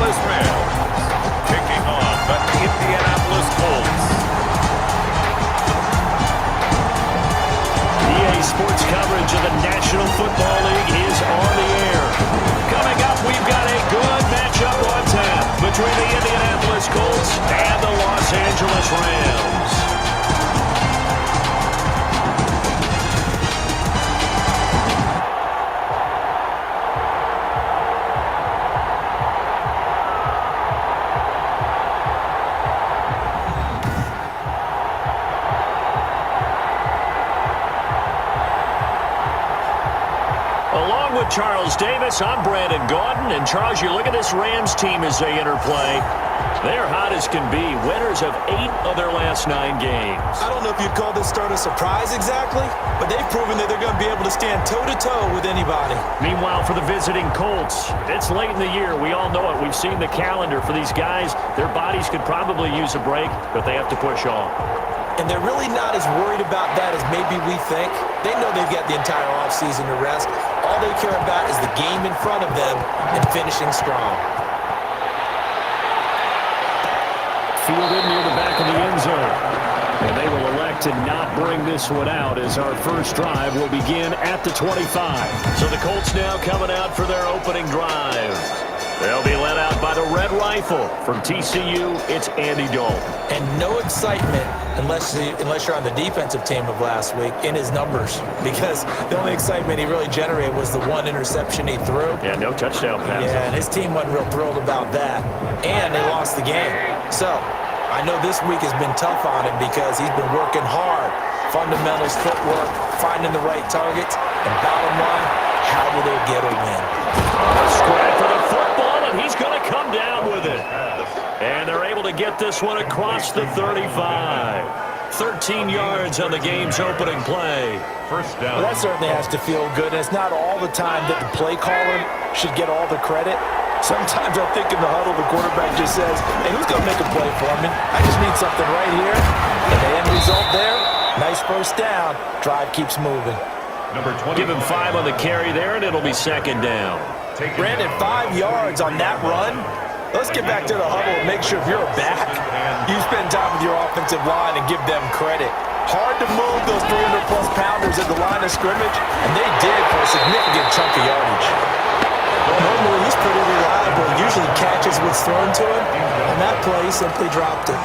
Angeles Rams taking on the Indianapolis Colts. EA Sports coverage of the National Football League is on the air. Coming up, we've got a good matchup on tap between the Indianapolis Colts and the Los Angeles Rams. Along with Charles Davis, I'm Brandon Gaudin. And Charles, you look at this Rams team as they interplay. They're hot as can be. Winners of 8 of their last 9 games. I don't know if you'd call this start a surprise exactly, but they've proven that they're going to be able to stand toe-to-toe with anybody. Meanwhile, for the visiting Colts, it's late in the year. We all know it. We've seen the calendar for these guys. Their bodies could probably use a break, but they have to push on. And they're really not as worried about that as maybe we think. They know they've got the entire offseason to rest. All they care about is the game in front of them and finishing strong. Fielded near the back of the end zone. And they will elect to not bring this one out as our first drive will begin at the 25. So the Colts now coming out for their opening drive. They'll be led out by the Red Rifle. From TCU, it's Andy Dalton. And no excitement unless you're on the defensive team of last week in his numbers, because the only excitement he really generated was the one interception he threw. Yeah, no touchdown pass. Yeah, and his team wasn't real thrilled about that. And they lost the game. So I know this week has been tough on him because he's been working hard. Fundamentals, footwork, finding the right targets. And bottom line, how do they get a win? Scrap for the football, and he's going to come down with it. And they're able to get this one across the 35. 13 yards on the game's opening play. First down. Well, that certainly has to feel good. And it's not all the time that the play caller should get all the credit. Sometimes I think in the huddle, the quarterback just says, hey, who's going to make a play for me? I just need something right here. And the end result there, nice first down. Drive keeps moving. Number 20. Give him 5 on the carry there, and it'll be second down. Brandon, 5 yards on that run. Let's get back to the huddle and make sure if you're a back, you spend time with your offensive line and give them credit. Hard to move those 300-plus pounders at the line of scrimmage, and they did for a significant chunk of yardage. Normally, he's pretty reliable. Usually catches what's thrown to him. On that play, he simply dropped it.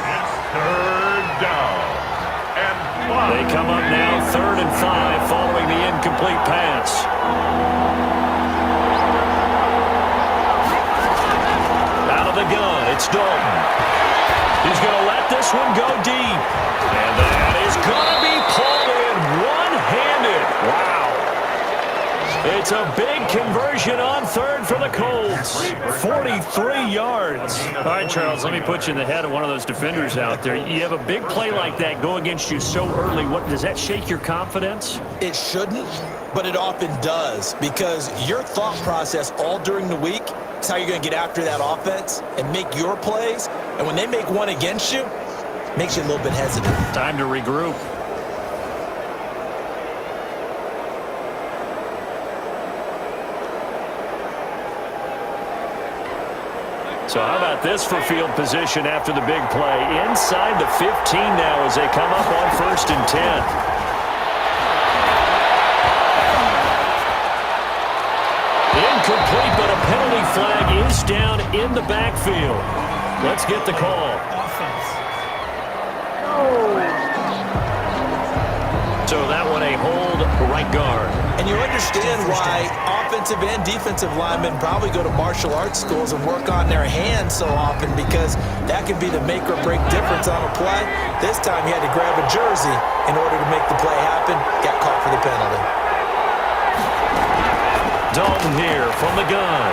Third down. And 5. They come up now 3rd and 5 following the incomplete pass. Out of the gun, it's Dalton. He's going to let this one go deep. And that is going to be pulled in one-handed. Wow. It's a big conversion on 3rd for the Colts. 43 yards. All right, Charles, let me put you in the head of one of those defenders out there. You have a big play like that go against you so early. What does that shake your confidence? It shouldn't, but it often does, because your thought process all during the week is how you're going to get after that offense and make your plays. And when they make one against you, it makes you a little bit hesitant. Time to regroup. So how about this for field position after the big play? Inside the 15 now as they come up on 1st and 10. Incomplete, but a penalty flag is down in the backfield. Let's get the call. So that one a hold right guard. And you understand why offensive and defensive linemen probably go to martial arts schools and work on their hands so often, because that can be the make or break difference on a play. This time he had to grab a jersey in order to make the play happen. Got caught for the penalty. Dalton here from the gun.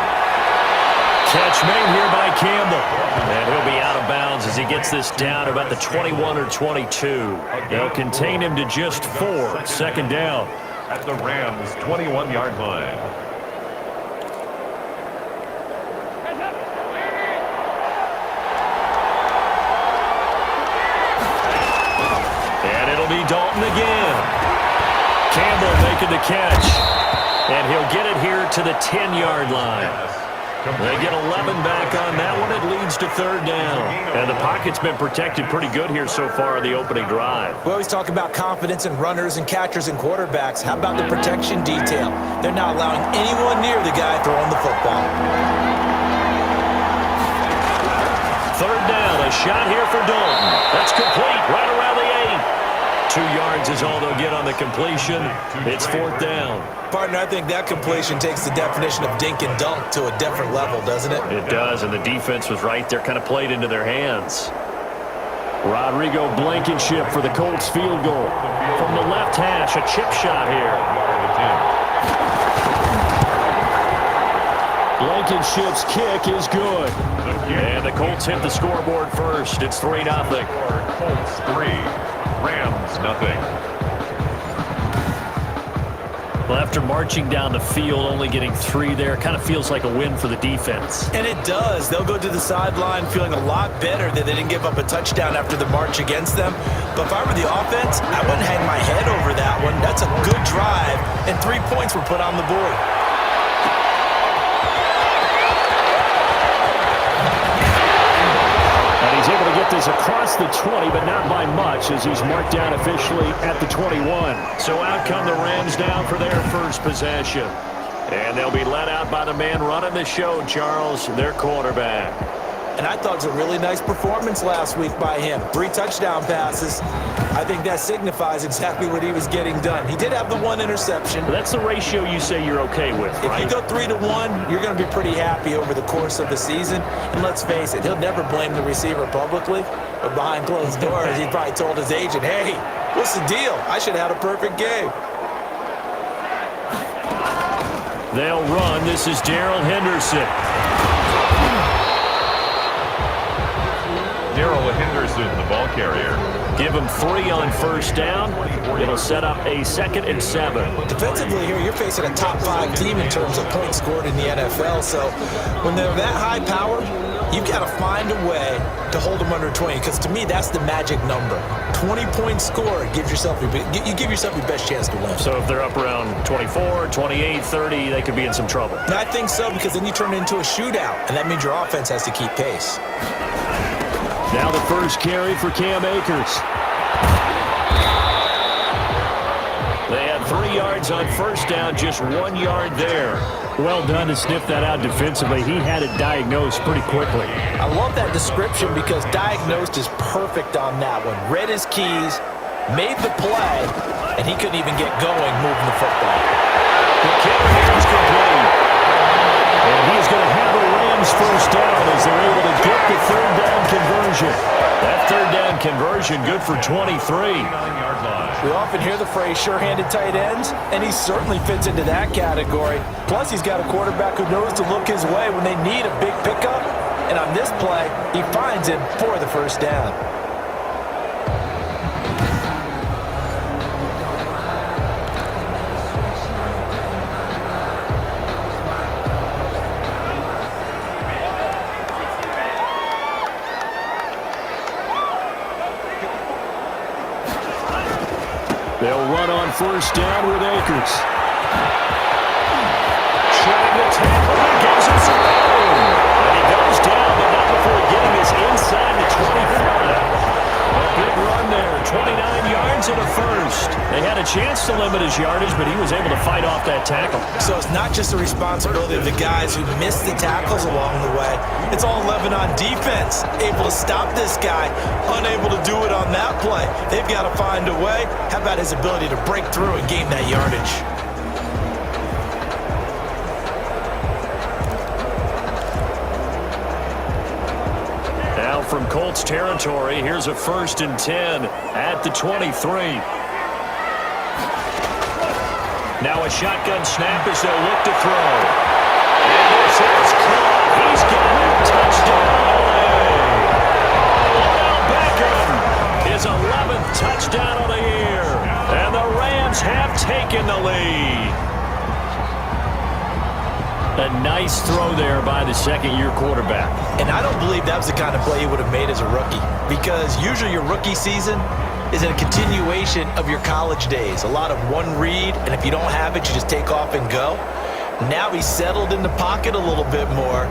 Catch made here by Campbell. And he'll be out of bounds as he gets this down about the 21 or 22. They'll contain him to just 4. Second down. At the Rams' 21-yard line. And it'll be Dalton again. Campbell making the catch. And he'll get it here to the 10-yard line. They get 11 back on that one. It leads to third down. And the pocket's been protected pretty good here so far in the opening drive. We always talk about confidence in runners and catchers and quarterbacks. How about the protection detail? They're not allowing anyone near the guy throwing the football. Third down, a shot here for Dalton. That's complete, right around the 8. 2 yards is all they'll get on the completion. It's fourth down. Partner, I think that completion takes the definition of dink and dunk to a different level, doesn't it? It does, and the defense was right there, kind of played into their hands. Rodrigo Blankenship for the Colts field goal. From the left hash, a chip shot here. Blankenship's kick is good. And the Colts hit the scoreboard first. It's 3-0. Colts 3, Rams nothing. Well, after marching down the field, only getting 3 there, kind of feels like a win for the defense. And it does. They'll go to the sideline feeling a lot better that they didn't give up a touchdown after the march against them. But if I were the offense, I wouldn't hang my head over that one. That's a good drive, and 3 points were put on the board. He's able to get this across the 20, but not by much, as he's marked down officially at the 21. So out come the Rams down for their first possession. And they'll be let out by the man running the show, Charles, their quarterback. And I thought it was a really nice performance last week by him. 3 touchdown passes. I think that signifies exactly what he was getting done. He did have the 1 interception. That's the ratio you say you're okay with, right? If you go 3-1, you're going to be pretty happy over the course of the season. And let's face it, he'll never blame the receiver publicly. But behind closed doors, he probably told his agent, hey, what's the deal? I should have had a perfect game. They'll run. This is Darrell Henderson. Darrell Henderson, the ball carrier. Give him 3 on first down. It'll set up a 2nd and 7. Defensively here, you're facing a top 5 team in terms of points scored in the NFL. So when they're that high power, you've got to find a way to hold them under 20. Because to me, that's the magic number. 20 points scored gives yourself you give yourself your best chance to win. So if they're up around 24, 28, 30, they could be in some trouble. And I think so, because then you turn it into a shootout, and that means your offense has to keep pace. Now the first carry for Cam Akers. They had 3 yards on first down, just 1 yard there. Well done to sniff that out defensively. He had it diagnosed pretty quickly. I love that description because diagnosed is perfect on that one. Read his keys, made the play, and he couldn't even get going moving the football. The carry is complete. And he's going to have a Rams first down as they're able to get the third down conversion. That third down conversion good for 23. We often hear the phrase sure-handed tight ends, and he certainly fits into that category. Plus, he's got a quarterback who knows to look his way when they need a big pickup. And on this play, he finds him for the first down. They'll run on first down with Akers. Trying to tackle him, gives him some room. And he goes down, but not before getting us inside the 25. A big run there, 29 yards and a first. They had a chance to limit his yardage, but he was able to fight off that tackle. So it's not just the responsibility of the guys who missed the tackles along the way. It's all 11 on defense. Able to stop this guy, unable to do it on that play. They've got to find a way. How about his ability to break through and gain that yardage? Now from Colts territory, here's a 1st and 10 at the 23. Now a shotgun snap as they'll look to throw. And this is caught. He's got it. Touchdown. Odell Beckham, his 11th touchdown of the year. And the Rams have taken the lead. A nice throw there by the second-year quarterback. And I don't believe that was the kind of play he would have made as a rookie, because usually your rookie season is a continuation of your college days. A lot of one read, and if you don't have it, you just take off and go. Now he's settled in the pocket a little bit more,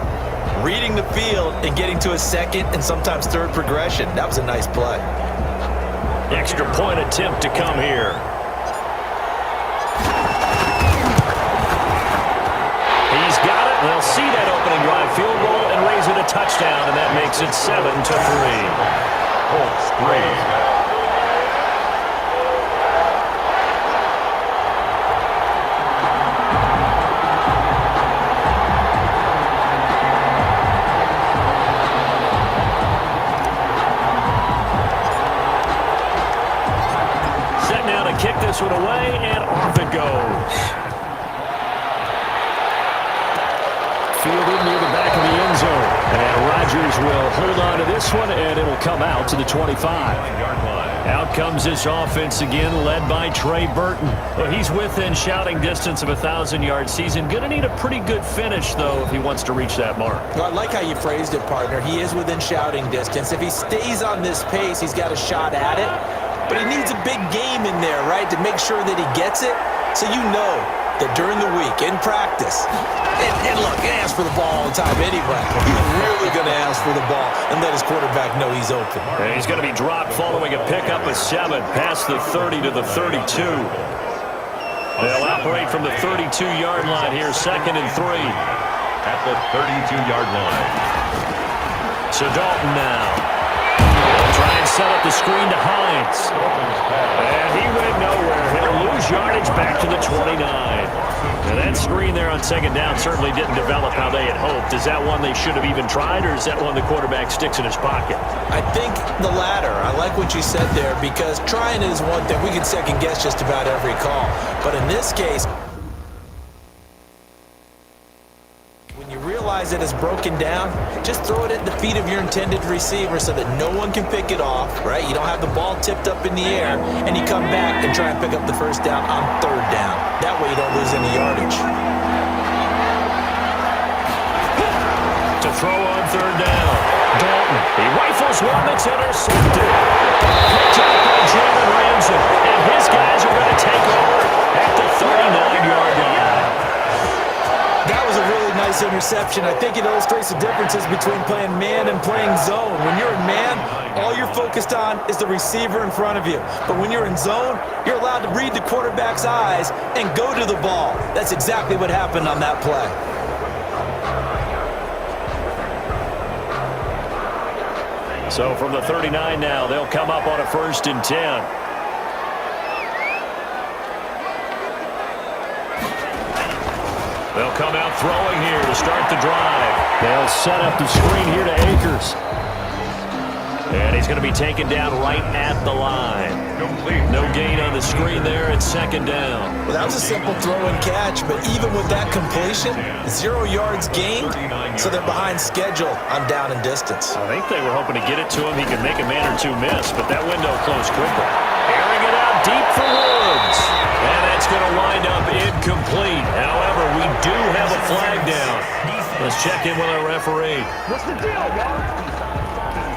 reading the field and getting to a second and sometimes third progression. That was a nice play. Extra point attempt to come here. He's got it. They'll see that opening drive field goal and raise it a touchdown, and that makes it 7-3. Colts 3. Kick this one away, and off it goes. Fielded near the back of the end zone. And Rodgers will hold on to this one, and it'll come out to the 25-yard line. Out comes this offense again, led by Trey Burton. Well, he's within shouting distance of a 1,000-yard season. Going to need a pretty good finish, though, if he wants to reach that mark. Well, I like how you phrased it, partner. He is within shouting distance. If he stays on this pace, he's got a shot at it. But he needs a big game in there, right, to make sure that he gets it. So you know that during the week, in practice, and look, he asks for the ball all the time anyway. He's really going to ask for the ball and let his quarterback know he's open. And he's going to be dropped following a pickup of 7 past the 30 to the 32. They'll operate from the 32-yard line here, 2nd and 3. At the 32-yard line. So Dalton now. Try and set up the screen to Hines. And he went nowhere. He'll lose yardage back to the 29. Now that screen there on 2nd down certainly didn't develop how they had hoped. Is that one they should have even tried, or is that one the quarterback sticks in his pocket? I think the latter. I like what you said there, because trying is one thing. We can second guess just about every call. But in this case, that is broken down, just throw it at the feet of your intended receiver so that no one can pick it off, right? You don't have the ball tipped up in the air, and you come back and try and pick up the first down on 3rd down. That way you don't lose any yardage. To throw on 3rd down. Dalton, he rifles one that's intercepted. Picked up by Jalen Ramsey, and his guys are going to take over at the 39-yard line. That was a really nice interception. I think it illustrates the differences between playing man and playing zone. When you're in man, all you're focused on is the receiver in front of you. But when you're in zone, you're allowed to read the quarterback's eyes and go to the ball. That's exactly what happened on that play. So from the 39 now, they'll come up on a 1st and 10. They'll come out throwing here to start the drive. They'll set up the screen here to Akers. And he's going to be taken down right at the line. No gain on the screen there. It's 2nd down. Well, that was a simple throw and catch, but even with that completion, 0 yards gained, so they're behind schedule on down and distance. I think they were hoping to get it to him. He could make a man or two miss, but that window closed quickly. Airing it out deep for Woods. And that's going to wind up incomplete. However, we do have a flag down. Let's check in with our referee. What's the deal, y'all?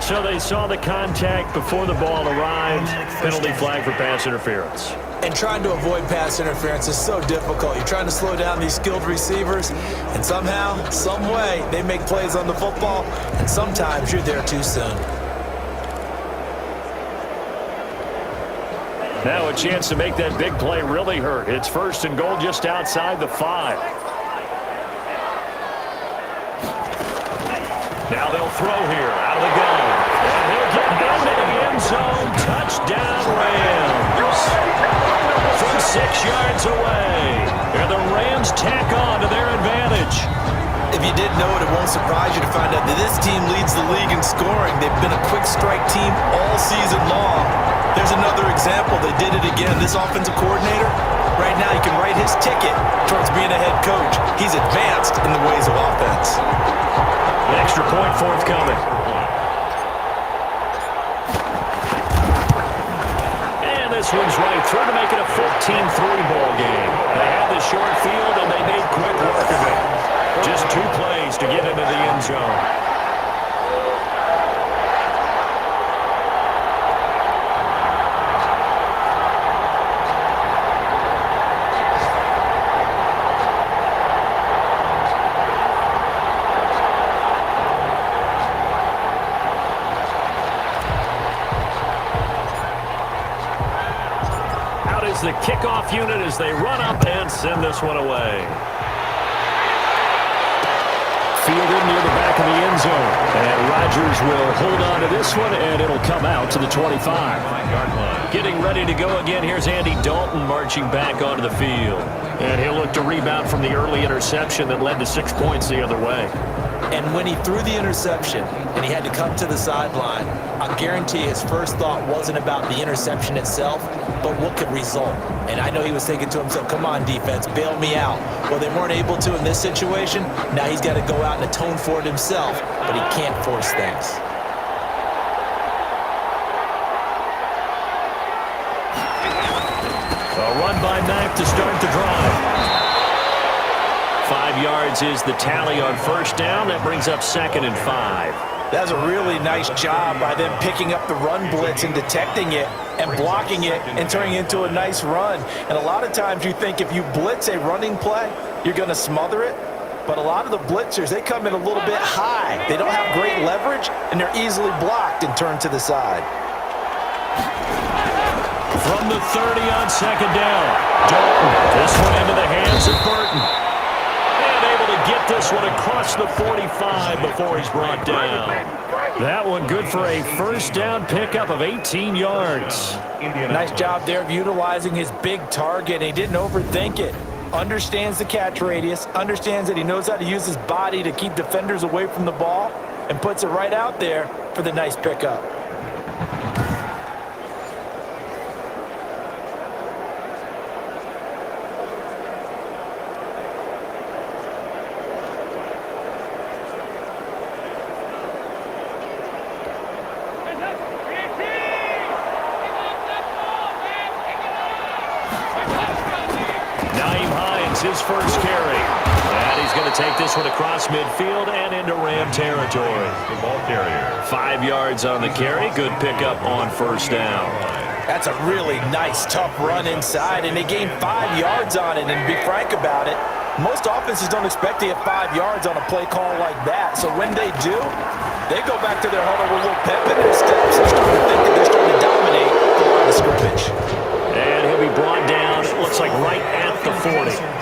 So they saw the contact before the ball arrived. Penalty flag for pass interference. And trying to avoid pass interference is so difficult. You're trying to slow down these skilled receivers, and somehow, some way, they make plays on the football, and sometimes you're there too soon. Now a chance to make that big play really hurt. It's 1st and goal just outside the 5. Now they'll throw here out of the gun. And he'll get into the end zone. Touchdown Rams. From 6 yards away. And the Rams tack on to their advantage. If you didn't know it, it won't surprise you to find out that this team leads the league in scoring. They've been a quick strike team all season long. There's another example. They did it again. This offensive coordinator, right now, he can write his ticket towards being a head coach. He's advanced in the ways of offense. An extra point forthcoming. And this one's right through to make it a 14-3 ball game. They had the short field, and they made quick work of it. Just 2 plays to get into the end zone. the kickoff unit as they run up and send this one away. Fielded near the back of the end zone. And Rodgers will hold on to this one, and it'll come out to the 25-yard line. Getting ready to go again. Here's Andy Dalton marching back onto the field. And he'll look to rebound from the early interception that led to 6 points the other way. And when he threw the interception and he had to come to the sideline, I guarantee his first thought wasn't about the interception itself, but what could result. And I know he was thinking to himself, come on, defense, bail me out. Well, they weren't able to in this situation. Now he's got to go out and atone for it himself, but he can't force things. A run by Mack to start the drive. 5 yards is the tally on first down. That brings up 2nd and 5. That's a really nice job by them picking up the run blitz and detecting it and blocking it and turning it into a nice run. And a lot of times you think if you blitz a running play, you're going to smother it. But a lot of the blitzers, they come in a little bit high. They don't have great leverage, and they're easily blocked and turned to the side. From the 30 on 2nd down. Dalton, this one into the hands of Burton. Get this one across the 45 before he's brought down. That one good for a first down pickup of 18 yards. Nice job there of utilizing his big target. He didn't overthink it. Understands the catch radius, understands that he knows how to use his body to keep defenders away from the ball, and puts it right out there for the nice pickup. His first carry. And he's going to take this one across midfield and into Ram territory. The ball carrier. 5 yards on the carry. Good pickup on first down. That's a really nice, tough run inside, and they gained 5 yards on it. And to be frank about it, most offenses don't expect to get 5 yards on a play call like that. So when they do, they go back to their huddle with a little pep in their steps and start to think that they're starting to dominate the line of scrimmage. And he'll be brought down, it looks like right at the 40.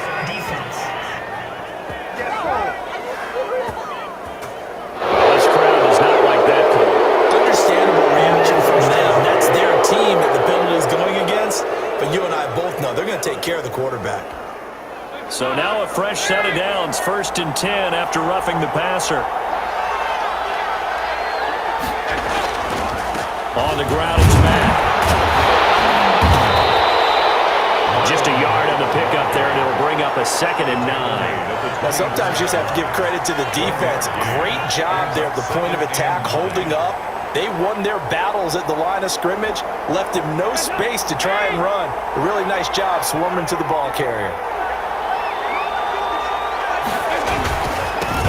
Take care of the quarterback. So now a fresh set of downs, 1st and 10 after roughing the passer. On the ground, it's Mack. Just a yard on the pickup there, and it'll bring up a 2nd and 9. Now, sometimes you just have to give credit to the defense. Great job there at the point of attack, holding up. They won their battles at the line of scrimmage, left him no space to try and run. A really nice job swarming to the ball carrier.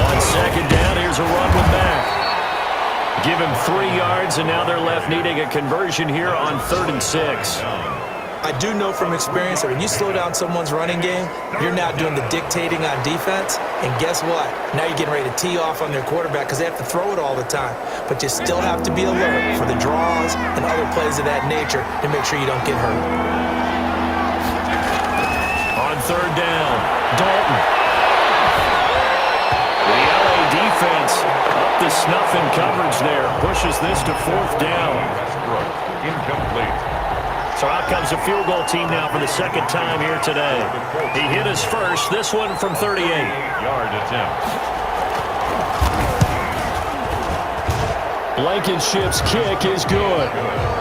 On 2nd down, here's a run with Mack. Give him 3 yards, and now they're left needing a conversion here on 3rd and 6. I do know from experience that when you slow down someone's running game, you're now doing the dictating on defense. And guess what? Now you're getting ready to tee off on their quarterback because they have to throw it all the time. But you still have to be alert for the draws and other plays of that nature to make sure you don't get hurt. On 3rd down, Dalton. The LA defense up the snuff in coverage there. Pushes this to 4th down. Incomplete. So out comes the field goal team now for the 2nd time here today. He hit his first, this one from 38-yard attempt. Blankenship's kick is good.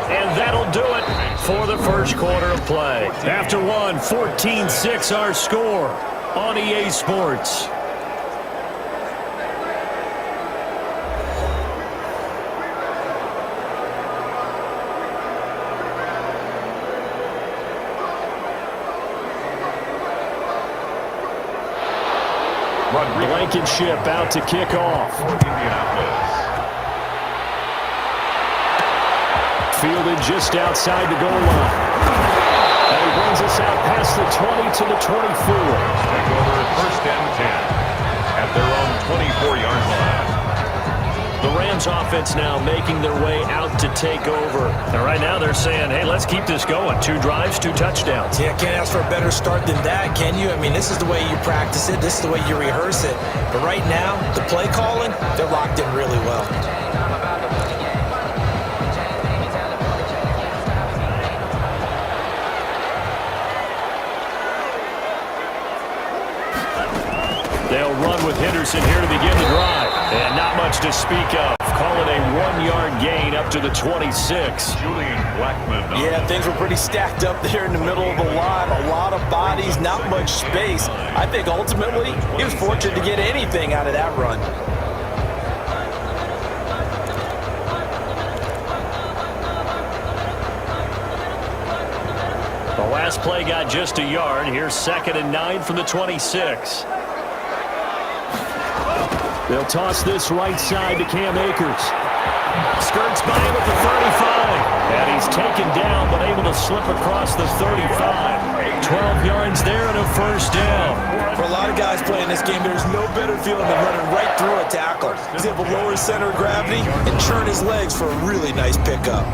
And that'll do it for the first quarter of play. After one, 14-6 our score on EA Sports. Blankenship out to kick off. Indianapolis. Fielded just outside the goal line. And he brings us out past the 20 to the 24. Take over at 1st and 10 at their own 24-yard line. The Rams Rams offense now making their way out to take over. And right now they're saying, hey, let's keep this going. 2 drives, 2 touchdowns. Yeah, can't ask for a better start than that, can you? I mean, this is the way you practice it. This is the way you rehearse it. But right now, the play calling, they're locked in really well. They'll run with Henderson here to begin the drive. And not much to speak of. Call it a 1-yard gain up to the 26. Julian Blackmon. Yeah, things were pretty stacked up there in the middle of the line. A lot of bodies, not much space. I think ultimately he was fortunate to get anything out of that run. The last play got just a yard. Here's 2nd and 9 from the 26. They'll toss this right side to Cam Akers. Skirts by him at the 35. And he's taken down, but able to slip across the 35. 12 yards there and a first down. For a lot of guys playing this game, there's no better feeling than running right through a tackle. He's able to lower his center of gravity and churn his legs for a really nice pickup.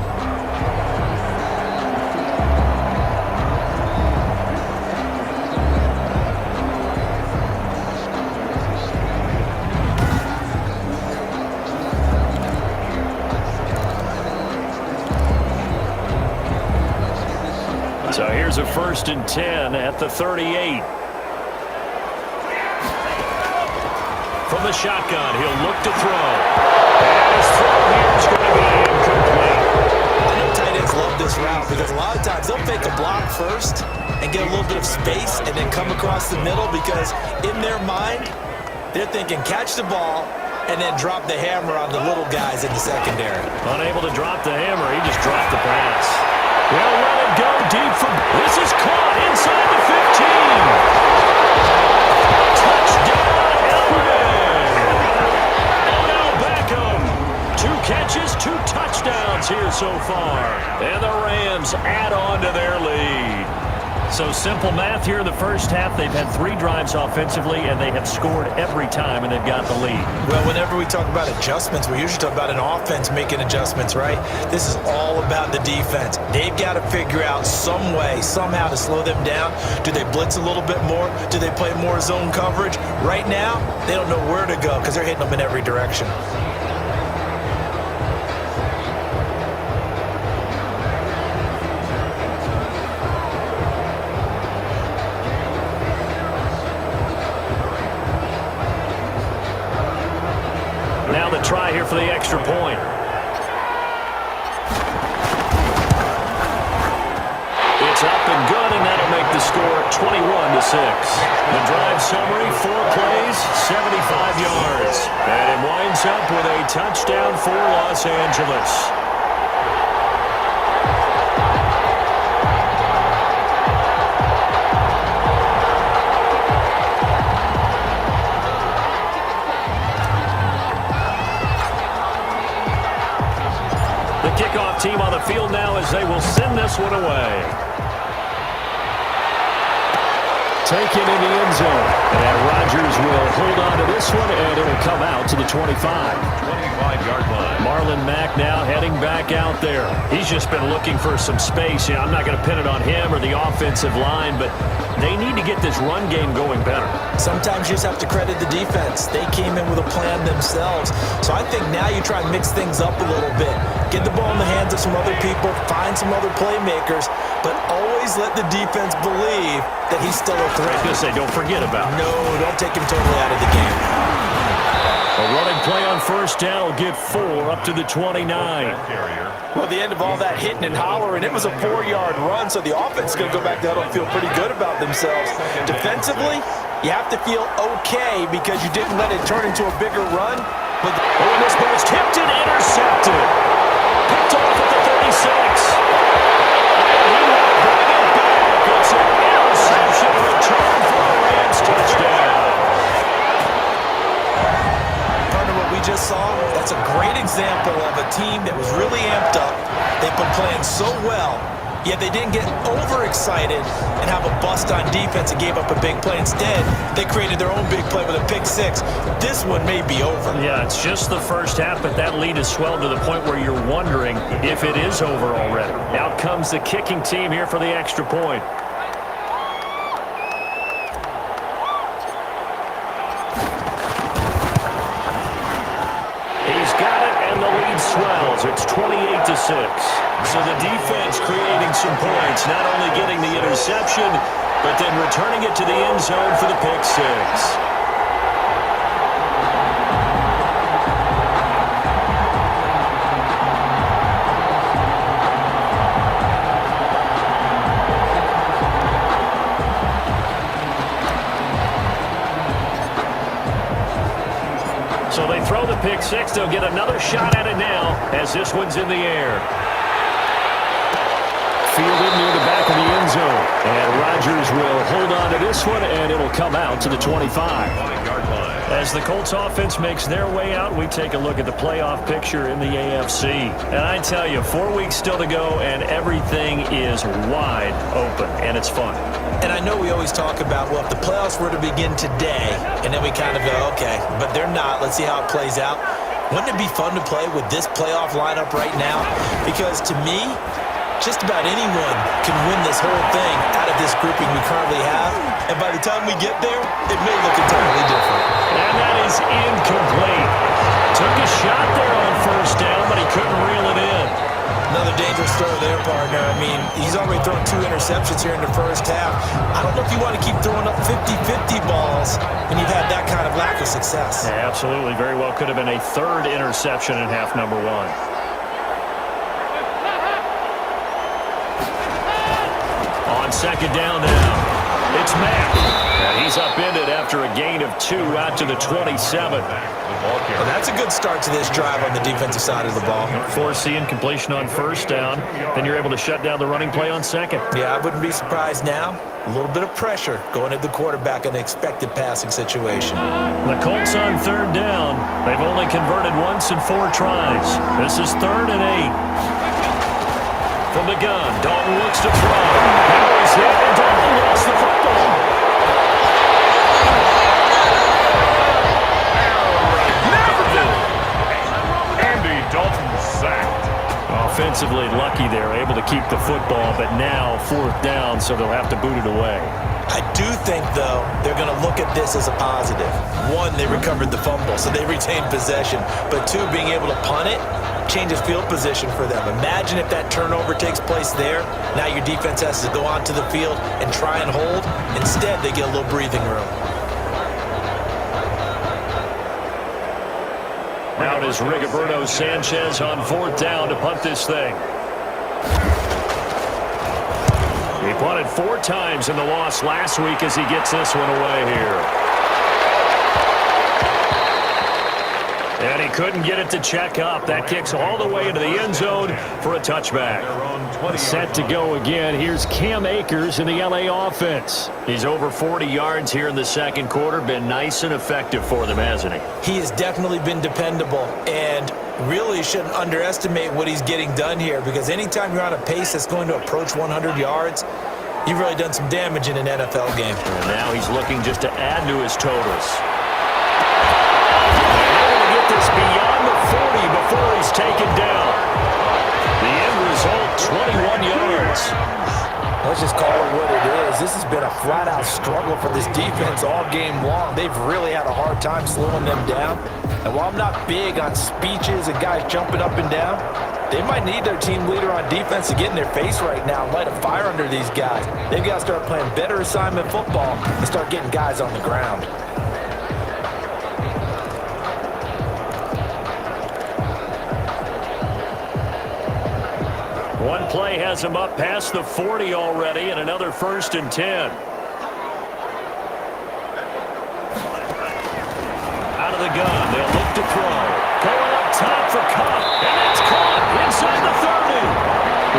So here's a 1st and 10 at the 38. From the shotgun, he'll look to throw. And his throw here is going to be incomplete. I know tight ends love this route because a lot of times they'll fake a block first and get a little bit of space and then come across the middle because in their mind, they're thinking catch the ball and then drop the hammer on the little guys in the secondary. Unable to drop the hammer, he just dropped the pass. They'll let it go deep from, this is caught inside the 15. Touchdown, Elway. Odell Beckham. 2 catches, 2 touchdowns here so far. And the Rams add on to their lead. So simple math here in the first half. They've had 3 drives offensively, and they have scored every time, and they've got the lead. Well, whenever we talk about adjustments, we usually talk about an offense making adjustments, right? This is all about the defense. They've got to figure out some way, somehow to slow them down. Do they blitz a little bit more? Do they play more zone coverage? Right now, they don't know where to go because they're hitting them in every direction. Now the try here for the extra point. It's up and good, and that'll make the score 21-6. The drive summary, 4 plays, 75 yards. And it winds up with a touchdown for Los Angeles. Kickoff team on the field now as they will send this one away. Taken in the end zone. And Rodgers will hold on to this one, and it'll come out to the 25. 25-yard line. Marlon Mack now heading back out there. He's just been looking for some space. I'm not going to pin it on him or the offensive line, but they need to get this run game going better. Sometimes you just have to credit the defense. They came in with a plan themselves. So I think now you try and mix things up a little bit. Get the ball in the hands of some other people, find some other playmakers, but always let the defense believe that he's still a threat. I was going to say, don't forget about it. No, don't take him totally out of the game. A running play on first down will get 4 up to the 29. Well, the end of all that hitting and hollering, it was a 4-yard run, so the offense is going to go back to huddle and feel pretty good about themselves. Defensively, you have to feel okay because you didn't let it turn into a bigger run. But this ball's tipped and intercepted. Picked off at the 36. And he will bring it back. It's an interception return for a Rams touchdown. Partner, what we just saw, that's a great example of a team that was really amped up. They've been playing so well, Yet they didn't get overexcited and have a bust on defense and gave up a big play. Instead, they created their own big play with a pick six. This one may be over. Yeah, it's just the first half, but that lead has swelled to the point where you're wondering if it is over already. Out comes the kicking team here for the extra point. Swells. It's 28-6. So the defense creating some points, not only getting the interception, but then returning it to the end zone for the pick six. So they throw the pick six. They'll get another shot at it now as this one's in the air. Fielded near the back of the end zone. And Rodgers will hold on to this one, and it'll come out to the 25. As the Colts offense makes their way out, we take a look at the playoff picture in the AFC. And I tell you, 4 weeks still to go, and everything is wide open, and it's fun. And I know we always talk about, well, if the playoffs were to begin today, and then we kind of go, okay, but they're not. Let's see how it plays out. Wouldn't it be fun to play with this playoff lineup right now? Because to me, just about anyone can win this whole thing out of this grouping we currently have. And by the time we get there, it may look entirely different. And that is incomplete. Took a shot there on first down, but he couldn't reel it in. Another dangerous throw there, partner. I mean, he's already thrown 2 interceptions here in the first half. I don't know if you want to keep throwing up 50-50 balls when you've had that kind of lack of success. Yeah, absolutely. Very well could have been a 3rd interception in half number 1. On second down now, it's Mack. And he's upended after a gain of 2 out to the 27. Well, that's a good start to this drive on the defensive side of the ball. Foreseeing completion on first down, then you're able to shut down the running play on second. Yeah, I wouldn't be surprised now. A little bit of pressure going at the quarterback in an expected passing situation. The Colts on 3rd down. They've only converted once in 4 tries. This is 3rd and 8. From the gun, Dalton looks to throw. Now he's hit, and Dalton lost the football. Offensively lucky there, able to keep the football, but now 4th down, so they'll have to boot it away. I do think, though, they're going to look at this as a positive. 1, they recovered the fumble, so they retained possession. But 2, being able to punt it changes field position for them. Imagine if that turnover takes place there. Now your defense has to go onto the field and try and hold. Instead, they get a little breathing room. Out is Rigoberto Sanchez on 4th down to punt this thing. He punted 4 times in the loss last week as he gets this one away here. And he couldn't get it to check up. That kicks all the way into the end zone for a touchback. Set to go again. Here's Cam Akers in the LA offense. He's over 40 yards here in the second quarter. Been nice and effective for them, hasn't he? He has definitely been dependable, and really shouldn't underestimate what he's getting done here, because anytime you're on a pace that's going to approach 100 yards, you've really done some damage in an NFL game. And now he's looking just to add to his totals. This beyond the 40 before he's taken down. The end result, 21 yards. Let's just call it what it is. This has been a flat-out struggle for this defense all game long. They've really had a hard time slowing them down. And while I'm not big on speeches and guys jumping up and down, they might need their team leader on defense to get in their face right now and light a fire under these guys. They've got to start playing better assignment football and start getting guys on the ground. One play has him up past the 40 already, and another 1st and 10. Out of the gun, they'll look to throw. Going up top for Cup, and it's caught inside the 30.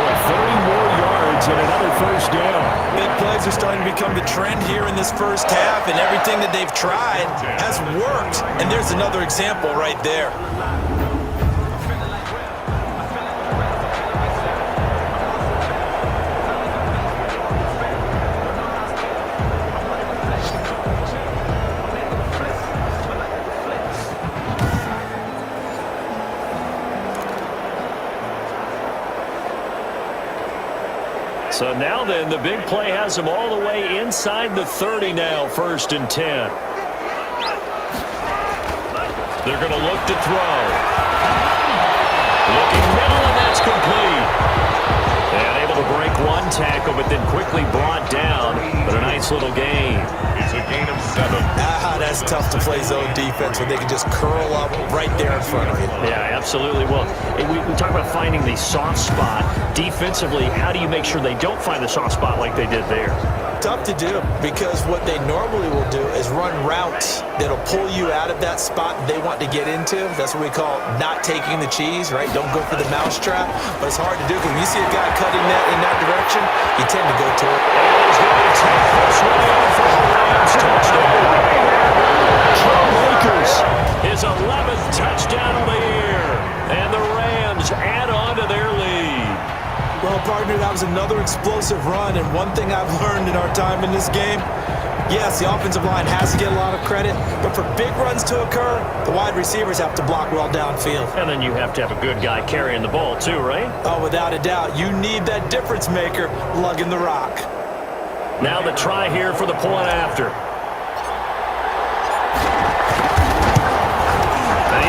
Well, 30 more yards and another 1st down. Big plays are starting to become the trend here in this first half, and everything that they've tried has worked. And there's another example right there. So now then, the big play has them all the way inside the 30 now, 1st and 10. They're going to look to throw. Looking middle, and that's complete. And able to break one tackle, but then quickly brought down. But a nice little gain. It's a gain of 7. That's tough to play zone defense when they can just curl up right there in front of you. Yeah, absolutely. Well, we talk about finding the soft spot. Defensively, how do you make sure they don't find the soft spot like they did there? Tough to do because what they normally will do is run routes that'll pull you out of that spot they want to get into. That's what we call not taking the cheese, right? Don't go for the mousetrap. But it's hard to do because when you see a guy cutting that in that direction, you tend to go to it. And he's going to take this one in for the Rams. Touchdown. Joe Lakers, his 11th touchdown of the year. And the Rams add on to their lead. Well, partner, that was another explosive run, and one thing I've learned in our time in this game, yes, the offensive line has to get a lot of credit, but for big runs to occur, the wide receivers have to block well downfield. And then you have to have a good guy carrying the ball too, right? Oh, without a doubt. You need that difference maker lugging the rock. Now the try here for the point after.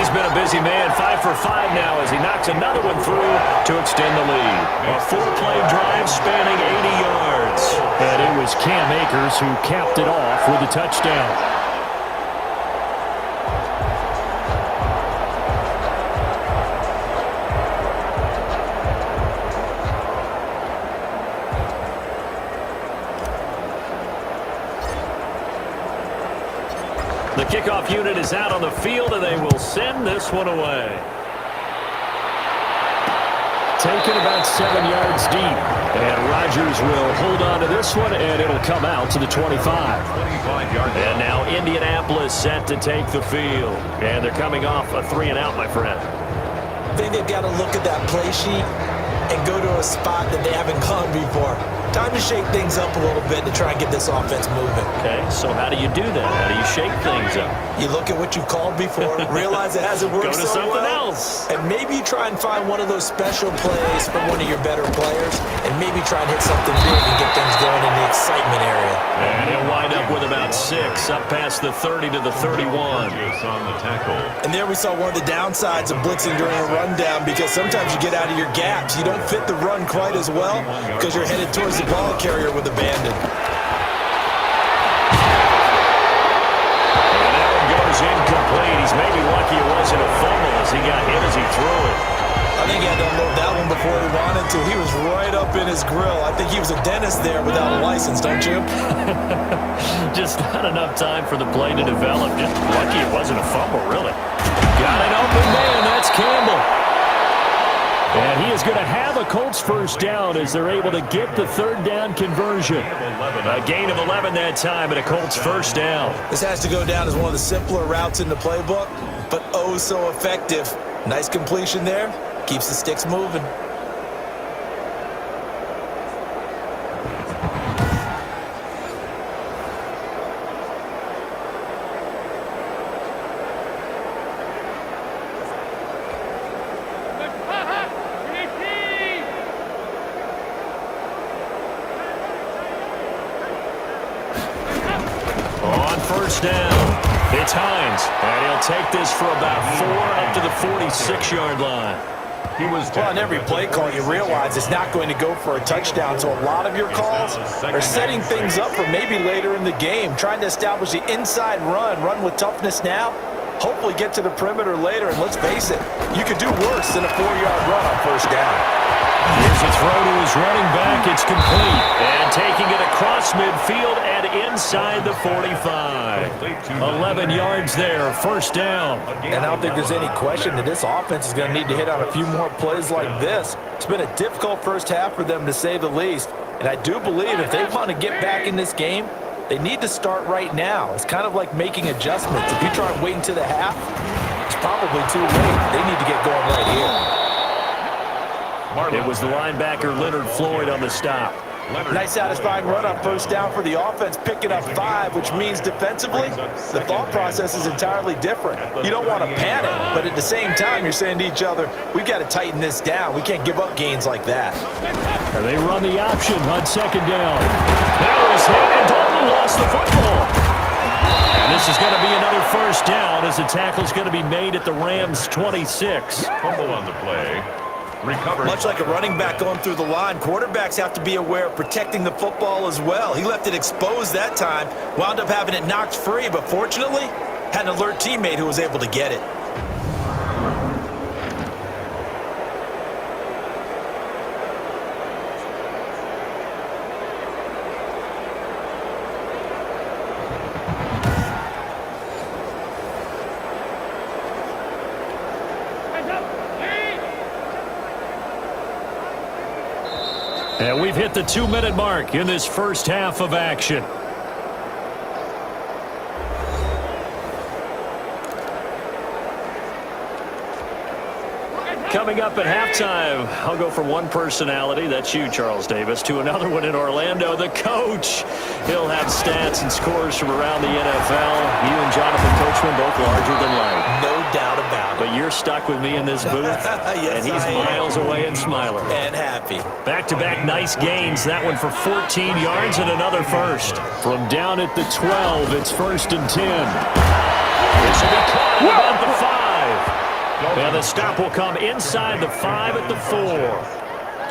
He's been a busy man, 5 for 5 now as he knocks another one through to extend the lead. A 4-play drive spanning 80 yards. And it was Cam Akers who capped it off with a touchdown. The kickoff unit is out on the field, and they will send this one away. Taken about 7 yards deep. And Rodgers will hold on to this one, and it'll come out to the 25. And now Indianapolis set to take the field. And they're coming off a 3-and-out, my friend. I think they've got to look at that play sheet and go to a spot that they haven't gone before. Time to shake things up a little bit to try and get this offense moving. Okay, so how do you do that? How do you shake things up? You look at what you called before, realize it hasn't worked Go to so something well, else. and maybe you try and find one of those special plays from one of your better players, and maybe try and hit something big and get things going in the excitement area. And he'll wind up with about 6, up past the 30 to the 31. And there we saw one of the downsides of blitzing during a rundown, because sometimes you get out of your gaps. You don't fit the run quite as well because you're headed towards the ball carrier with abandon. And that one goes incomplete. He's maybe lucky it wasn't a fumble as he got hit as he threw it. I think he had to unload that one before he wanted to. He was right up in his grill. I think he was a dentist there without a license, don't you? Just not enough time for the play to develop. Just lucky it wasn't a fumble, really. Got an open man. That's Campbell. And he is going to have a Colts first down as they're able to get the 3rd down conversion. A gain of 11 that time and a Colts first down. This has to go down as one of the simpler routes in the playbook, but oh so effective. Nice completion there. Keeps the sticks moving. On first down, it's Hines. And he'll take this for about 4 up to the 46-yard line. Well, on every play call, you realize it's not going to go for a touchdown, so a lot of your calls are setting things up for maybe later in the game, trying to establish the inside run with toughness now, hopefully get to the perimeter later, and let's face it, you could do worse than a 4-yard run on first down. Here's a throw to his running back. It's complete. And taking it across midfield and inside the 45. 11 yards there, first down. And I don't think there's any question that this offense is going to need to hit on a few more plays like this. It's been a difficult first half for them, to say the least. And I do believe if they want to get back in this game, they need to start right now. It's kind of like making adjustments. If you try and wait until the half, it's probably too late. They need to get going right here. It was the linebacker Leonard Floyd on the stop. Nice satisfying run on first down for the offense, picking up 5, which means defensively, the thought process is entirely different. You don't want to panic, but at the same time, you're saying to each other, we've got to tighten this down. We can't give up gains like that. And they run the option on second down. That was hit, and Dalton lost the football. And this is going to be another first down as the tackle's going to be made at the Rams' 26. Fumble on the play. Recovered. Much like a running back going through the line, quarterbacks have to be aware of protecting the football as well. He left it exposed that time, wound up having it knocked free, but fortunately, had an alert teammate who was able to get it. And we've hit the 2-minute mark in this first half of action. Coming up at halftime, I'll go from one personality, that's you, Charles Davis, to another one in Orlando, the coach. He'll have stats and scores from around the NFL. You and Jonathan Coachman both larger than life. No doubt about it. But you're stuck with me in this booth, Yes, and he's miles away and smiling. And happy. Back-to-back nice gains. That one for 14 yards and another first. From down at the 12, it's 1st and 10. This will be caught at about the 5. And the stop will come inside the 5 at the 4.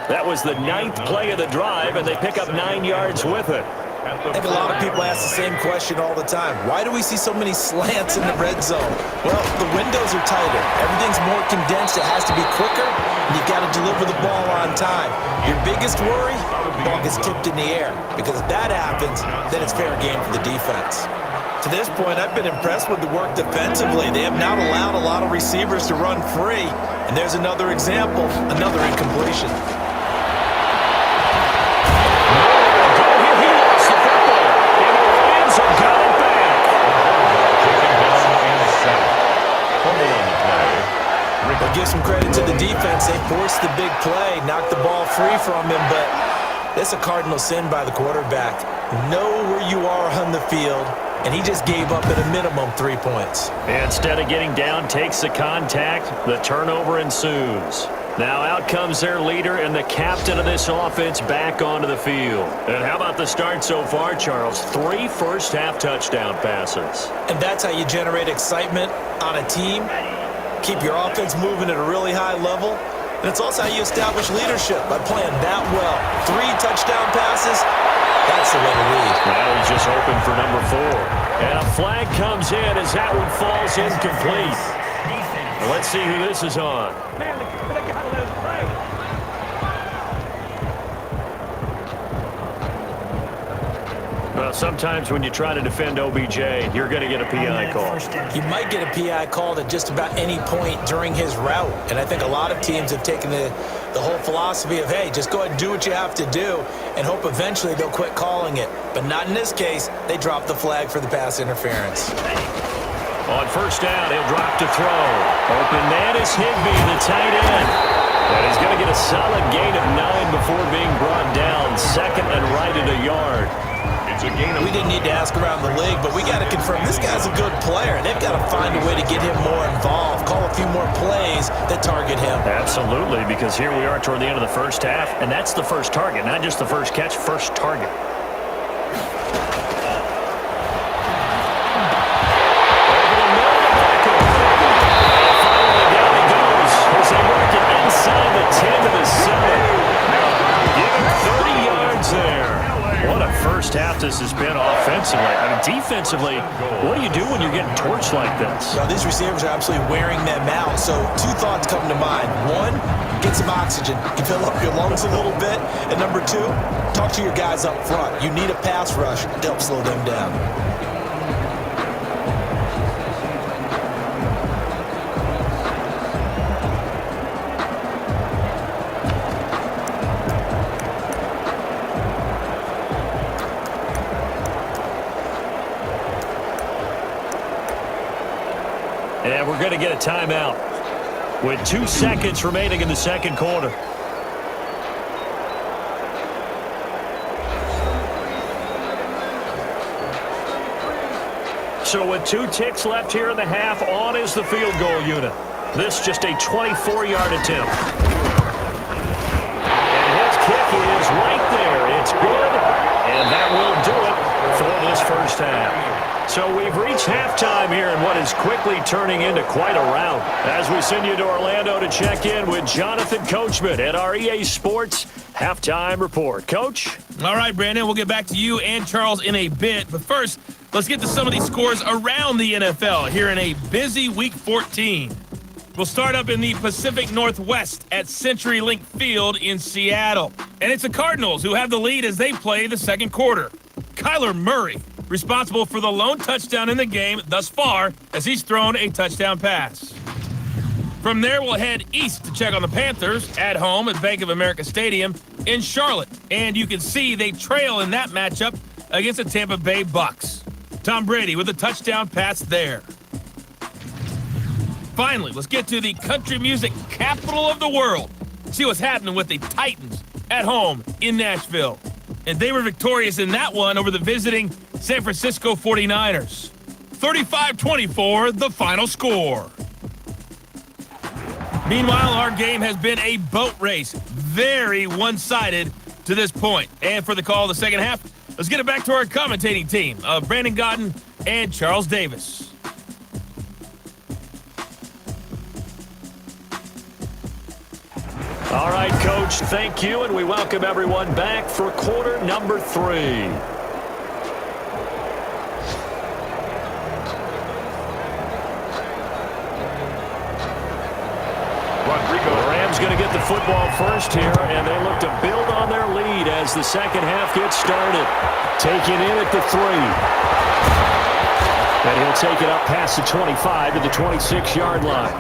That was the 9th play of the drive, and they pick up 9 yards with it. I think a lot of people ask the same question all the time. Why do we see so many slants in the red zone? Well, the windows are tighter. Everything's more condensed. It has to be quicker, and you've got to deliver the ball on time. Your biggest worry, the ball gets tipped in the air. Because if that happens, then it's fair game for the defense. To this point, I've been impressed with the work defensively. They have not allowed a lot of receivers to run free. And there's another example, another incompletion. But give some credit to the defense. They forced the big play, knocked the ball free from him, but that's a cardinal sin by the quarterback. Know where you are on the field, and he just gave up at a minimum 3 points. Instead of getting down, takes the contact. The turnover ensues. Now out comes their leader and the captain of this offense back onto the field. And how about the start so far, Charles? 3 first-half touchdown passes. And that's how you generate excitement on a team. Keep your offense moving at a really high level. And it's also how you establish leadership by playing that well. 3 touchdown passes, that's the way to lead. Now he's just hoping for number 4. And a flag comes in as that one falls incomplete. Well, let's see who this is on. Man, they gotta let us play. Well, sometimes when you try to defend OBJ, you're going to get a PI call. You might get a PI called at just about any point during his route. And I think a lot of teams have taken the whole philosophy of, hey, just go ahead and do what you have to do and hope eventually they'll quit calling it. But not in this case. They dropped the flag for the pass interference. On first down, he'll drop to throw. Open man is Higbee, the tight end. And he's going to get a solid gain of 9 before being brought down. 2nd and right at a yard. We didn't need to ask around the league, but we got to confirm this guy's a good player. They've got to find a way to get him more involved, call a few more plays that target him. Absolutely, because here we are toward the end of the first half, and that's the first target, not just the first catch, first target. First half this has been offensively. I mean, defensively, what do you do when you're getting torched like this? Well, these receivers are absolutely wearing them out. So 2 thoughts come to mind. 1, get some oxygen. You fill up your lungs a little bit. And number 2, talk to your guys up front. You need a pass rush to help slow them down. And we're going to get a timeout with 2 seconds remaining in the second quarter. So with 2 ticks left here in the half, on is the field goal unit. This just a 24-yard attempt. And his kick is right there. It's good, and that will do it for this first half. So we've reached halftime here in what is quickly turning into quite a rout. As we send you to Orlando to check in with Jonathan Coachman at our EA Sports Halftime Report. Coach? All right, Brandon, we'll get back to you and Charles in a bit. But first, let's get to some of these scores around the NFL here in a busy Week 14. We'll start up in the Pacific Northwest at CenturyLink Field in Seattle. And it's the Cardinals who have the lead as they play the second quarter. Kyler Murray, responsible for the lone touchdown in the game thus far, as he's thrown a touchdown pass. From there, we'll head east to check on the Panthers at home at Bank of America Stadium in Charlotte. And you can see they trail in that matchup against the Tampa Bay Bucks. Tom Brady with a touchdown pass there. Finally, let's get to the country music capital of the world. See what's happening with the Titans at home in Nashville. And they were victorious in that one over the visiting San Francisco 49ers. 35-24, the final score. Meanwhile, our game has been a boat race. Very one-sided to this point. And for the call of the second half, let's get it back to our commentating team of Brandon Godden and Charles Davis. All right, Coach, thank you, and we welcome everyone back for quarter number 3. The Rams going to get the football first here, and they look to build on their lead as the second half gets started. Taking in at the 3. And he'll take it up past the 25 to the 26-yard line.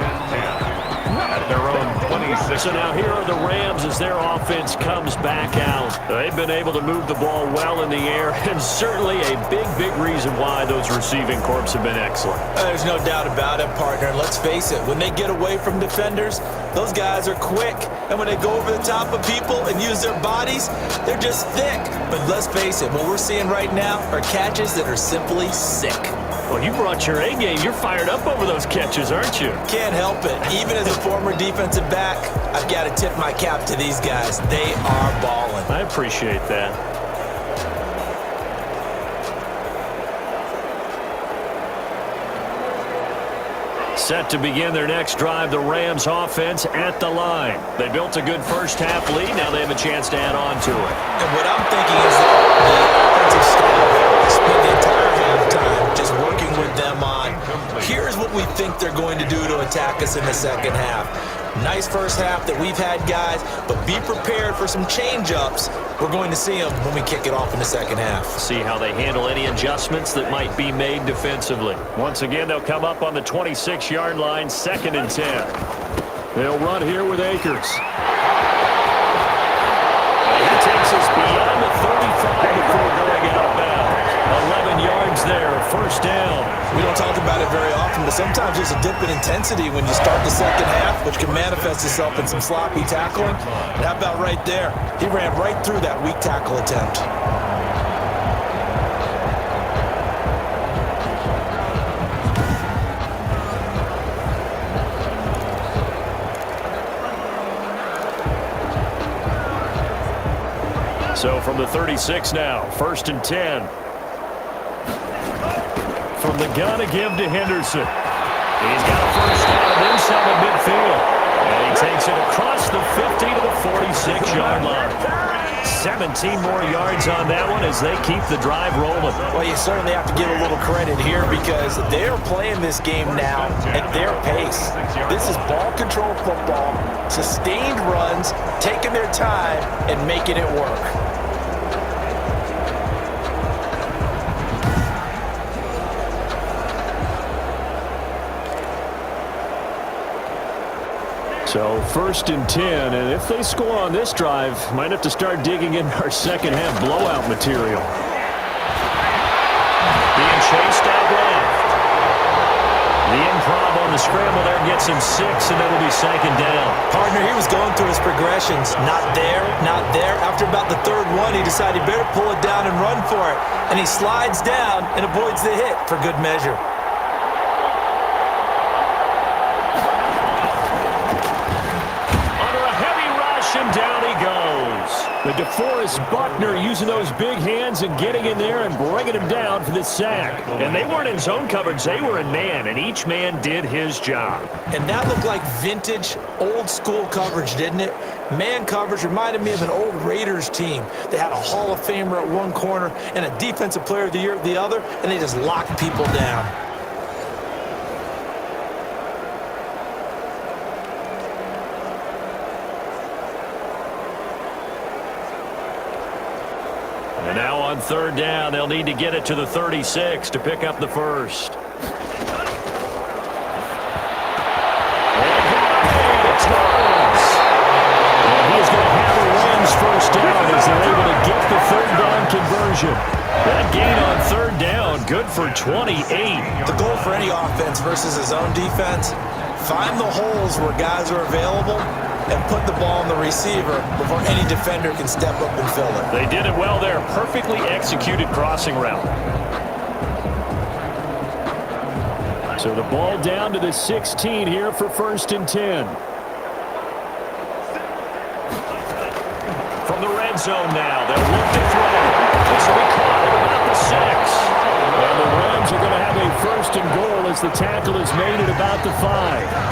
At their own 26. So now here are the Rams as their offense comes back out. They've been able to move the ball well in the air, and certainly a big reason why those receiving corps have been excellent. There's no doubt about it, partner. Let's face it, when they get away from defenders, those guys are quick. And when they go over the top of people and use their bodies, they're just thick. But let's face it, what we're seeing right now are catches that are simply sick. Well, you brought your A game. You're fired up over those catches, aren't you? Can't help it. Even as a former defensive back, I've got to tip my cap to these guys. They are balling. I appreciate that. Set to begin their next drive, the Rams offense at the line. They built a good first half lead. Now they have a chance to add on to it. And what I'm thinking is that the offensive staff spent the entire halftime just working with them on, here's what we think they're going to do to attack us in the second half. Nice first half that we've had, guys, but be prepared for some change-ups. We're going to see them when we kick it off in the second half. See how they handle any adjustments that might be made defensively. Once again, they'll come up on the 26-yard line, 2nd and 10. They'll run here with Akers. He takes us beyond the 35 before going out of bounds. 11 yards there, first down. We don't talk about it very often, but sometimes there's a dip in intensity when you start the second half, which can manifest itself in some sloppy tackling. And how about right there? He ran right through that weak tackle attempt. So from the 36 now, 1st and 10. From the gun to give to Henderson. He's got a first down inside the midfield. And he takes it across the 50 to the 46-yard line. 17 more yards on that one as they keep the drive rolling. Well, you certainly have to give a little credit here because they're playing this game now at their pace. This is ball control football, sustained runs, taking their time and making it work. So 1st and 10, and if they score on this drive, might have to start digging in our second half blowout material. Being chased out left. The improv on the scramble there and gets him 6, and that'll be second down. Partner, he was going through his progressions. Not there, not there. After about the third one, he decided he better pull it down and run for it. And he slides down and avoids the hit for good measure. Under a heavy rush, and down he goes. The DeForest Buckner using those big hands and getting in there and bringing him down for the sack. And they weren't in zone coverage. They were in man, and each man did his job. And that looked like vintage, old-school coverage, didn't it? Man coverage reminded me of an old Raiders team. They had a Hall of Famer at one corner and a Defensive Player of the Year at the other, and they just locked people down. And now on third down, they'll need to get it to the 36 to pick up the first. And he's going to have the Rams first down as they're able to get the third down conversion. That gain on third down, good for 28. The goal for any offense versus his own defense, find the holes where guys are available and put the ball on the receiver before any defender can step up and fill it. They did it well there. Perfectly executed crossing route. So the ball down to the 16 here for 1st and 10. From the red zone now, they'll look to throw. This will be caught at about the 6. And the Rams are going to have a 1st and goal as the tackle is made at about the 5.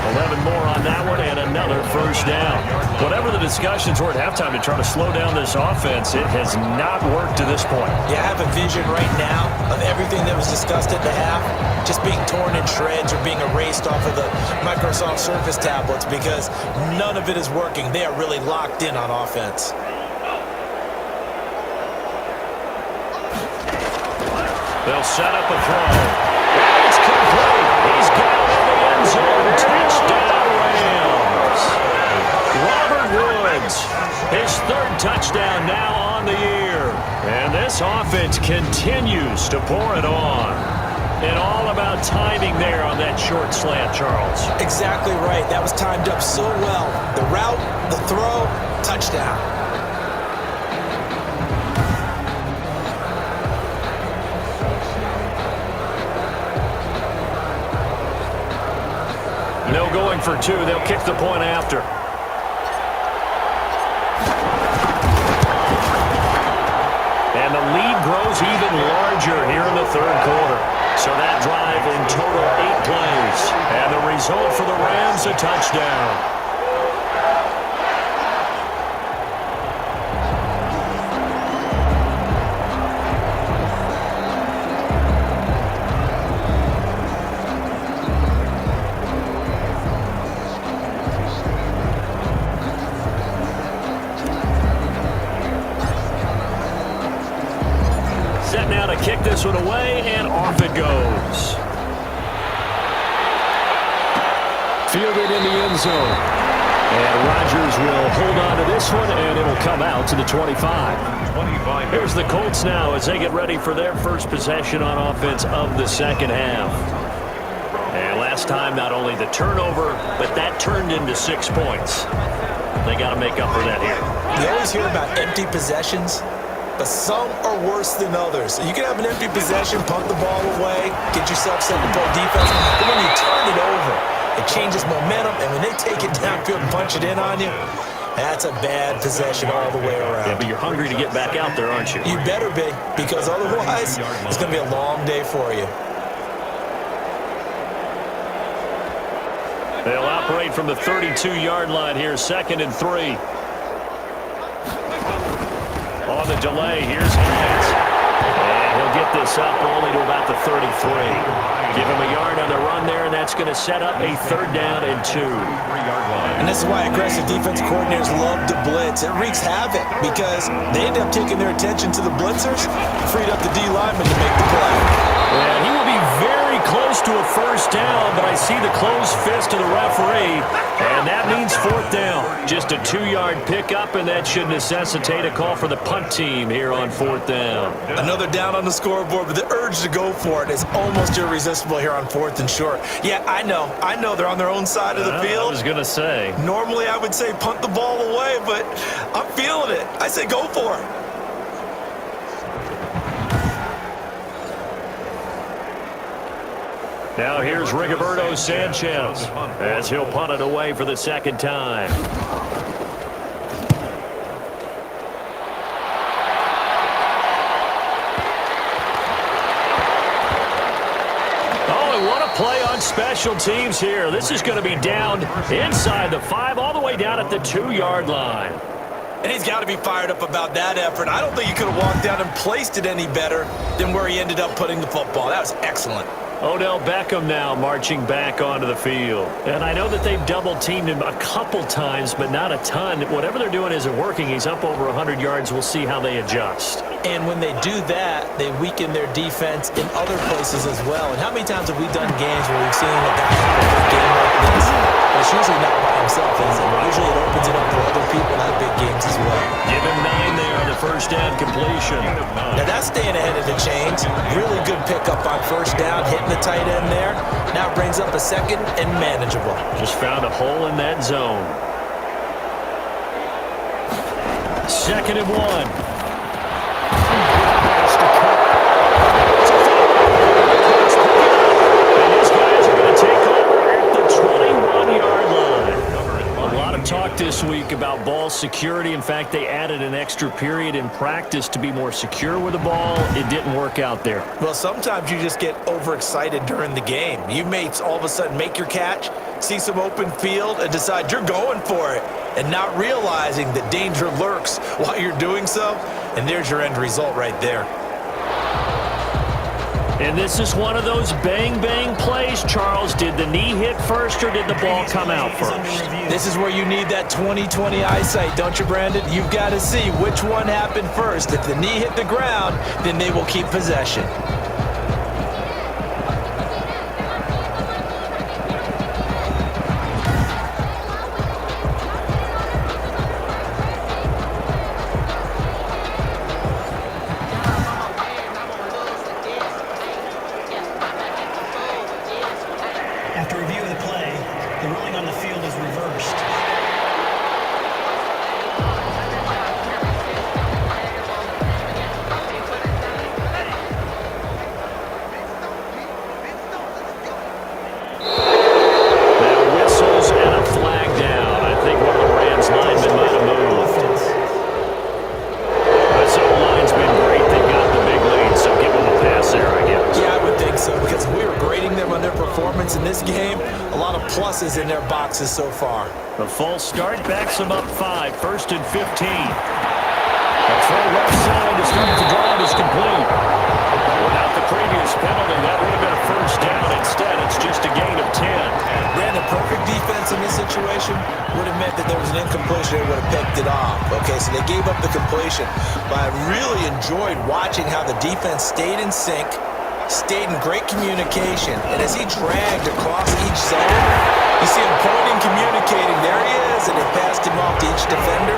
11 more on that one and another first down. Whatever the discussions were at halftime to try to slow down this offense, it has not worked to this point. Yeah, I have a vision right now of everything that was discussed at the half just being torn in shreds or being erased off of the Microsoft Surface tablets because none of it is working. They are really locked in on offense. They'll set up a throw. It's complete. He's got it in the end zone. Touchdown, Rams. Robert Woods, his 3rd touchdown now on the year. And this offense continues to pour it on. And all about timing there on that short slant, Charles. Exactly right. That was timed up so well. The route, the throw, touchdown. No going for 2. They'll kick the point after. And the lead grows even larger here in the 3rd quarter. So that drive in total 8 plays. And the result for the Rams, a touchdown. Now to kick this one away, and off it goes. Fielded in the end zone. And Rodgers will hold on to this one, and it'll come out to the 25. Here's the Colts now as they get ready for their first possession on offense of the second half. And last time, not only the turnover, but that turned into 6 points. They got to make up for that here. You always hear about empty possessions, but some are worse than others. You can have an empty possession, punt the ball away, get yourself set to play defense, but when you turn it over, it changes momentum, and when they take it downfield and punch it in on you, that's a bad possession all the way around. Yeah, but you're hungry to get back out there, aren't you? You better be, because otherwise, it's going to be a long day for you. They'll operate from the 32-yard line here, 2nd and 3. On the delay, here's Hines. And he'll get this up only to about the 33. Give him a yard on the run there, and that's going to set up a 3rd down and 2. And this is why aggressive defense coordinators love to blitz. It wreaks havoc because they end up taking their attention to the blitzers, freed up the D lineman to make the play. And he will be very close to a first down, but I see the closed fist of the referee, and that means 4th down. just a 2-yard pickup, and that should necessitate a call for the punt team here on 4th down. Another down on the scoreboard, but the urge to go for it is almost irresistible here on 4th and short. Yeah, I know they're on their own side of the field. I was going to say. Normally I would say punt the ball away, but I'm feeling it. I say go for it. Now here's Rigoberto Sanchez as he'll punt it away for the 2nd time. Oh, and what a play on special teams here. This is going to be down inside the 5, all the way down at the 2-yard line. And he's got to be fired up about that effort. I don't think he could have walked down and placed it any better than where he ended up putting the football. That was excellent. Odell Beckham now marching back onto the field. And I know that they've double-teamed him a couple times, but not a ton. Whatever they're doing isn't working. He's up over 100 yards. We'll see how they adjust. And when they do that, they weaken their defense in other places as well. And how many times have we done games where we've seen a guy have a big game like this? But it's usually not by himself, is it? Usually it opens it up for other people in big games as well. Give him 9 there on the 1st down completion. Now that's staying ahead of the chains. Really good pickup on 1st down, hitting the tight end there. Now brings up a 2nd and manageable. Just found a hole in that zone. 2nd and 1. Talk this week about ball security. In fact, they added an extra period in practice to be more secure with the ball. It didn't work out there. Well, sometimes you just get overexcited during the game. You may all of a sudden make your catch, see some open field, and decide you're going for it, and not realizing that danger lurks while you're doing so, and there's your end result right there. And this is one of those bang-bang plays, Charles. Did the knee hit first or did the ball come out first? This is where you need that 20/20 eyesight, don't you, Brandon? You've got to see which one happened first. If the knee hit the ground, then they will keep possession. In their boxes so far. The false start backs them up 5, 1st and 15. A throw left side to start the drive is complete. Without the previous penalty, that would have been a 1st down. Instead, it's just a gain of 10. Brandon, perfect defense in this situation would have meant that there was an incompletion. They would have picked it off. Okay, so they gave up the completion. But I really enjoyed watching how the defense stayed in sync, stayed in great communication, and as he dragged across each zone, you see him pointing, communicating. There he is, and he passed him off to each defender.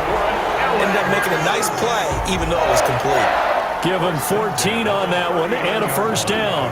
Ended up making a nice play, even though it was complete. Give him 14 on that one and a 1st down.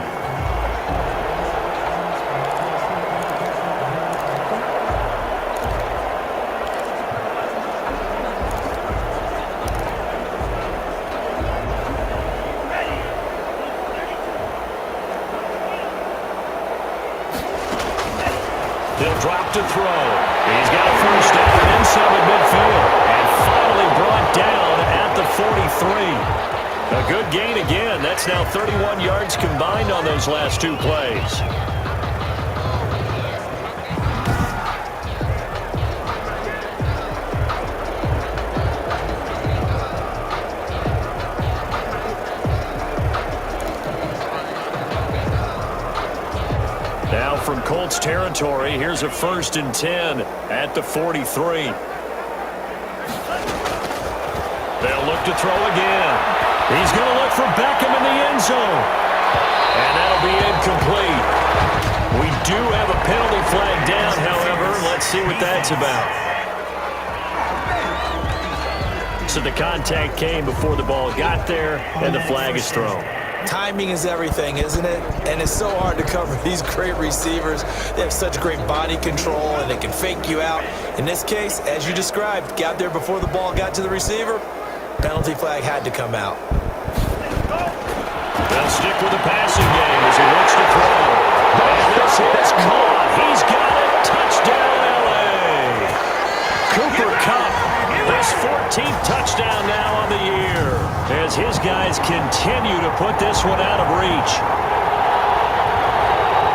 They'll drop to throw. He's got a 1st down inside midfield. And finally brought down at the 43. A good gain again. That's now 31 yards combined on those last 2 plays. Now from Colts territory, here's a 1st and 10 at the 43. They'll look to throw again. He's going to look for Beckham in the end zone. And that'll be incomplete. We do have a penalty flag down, however. Let's see what that's about. looks at the contact came before the ball got there, and the flag is thrown. Timing is everything, isn't it? And it's so hard to cover these great receivers. They have such great body control, and they can fake you out. In this case, as you described, got there before the ball got to the receiver. Penalty flag had to come out. They'll stick with the passing game as he looks to throw. And this is caught. He's got it. Touchdown, L.A. Cooper Kupp, his 14th touchdown now on the year, as his guys continue to put this one out of reach.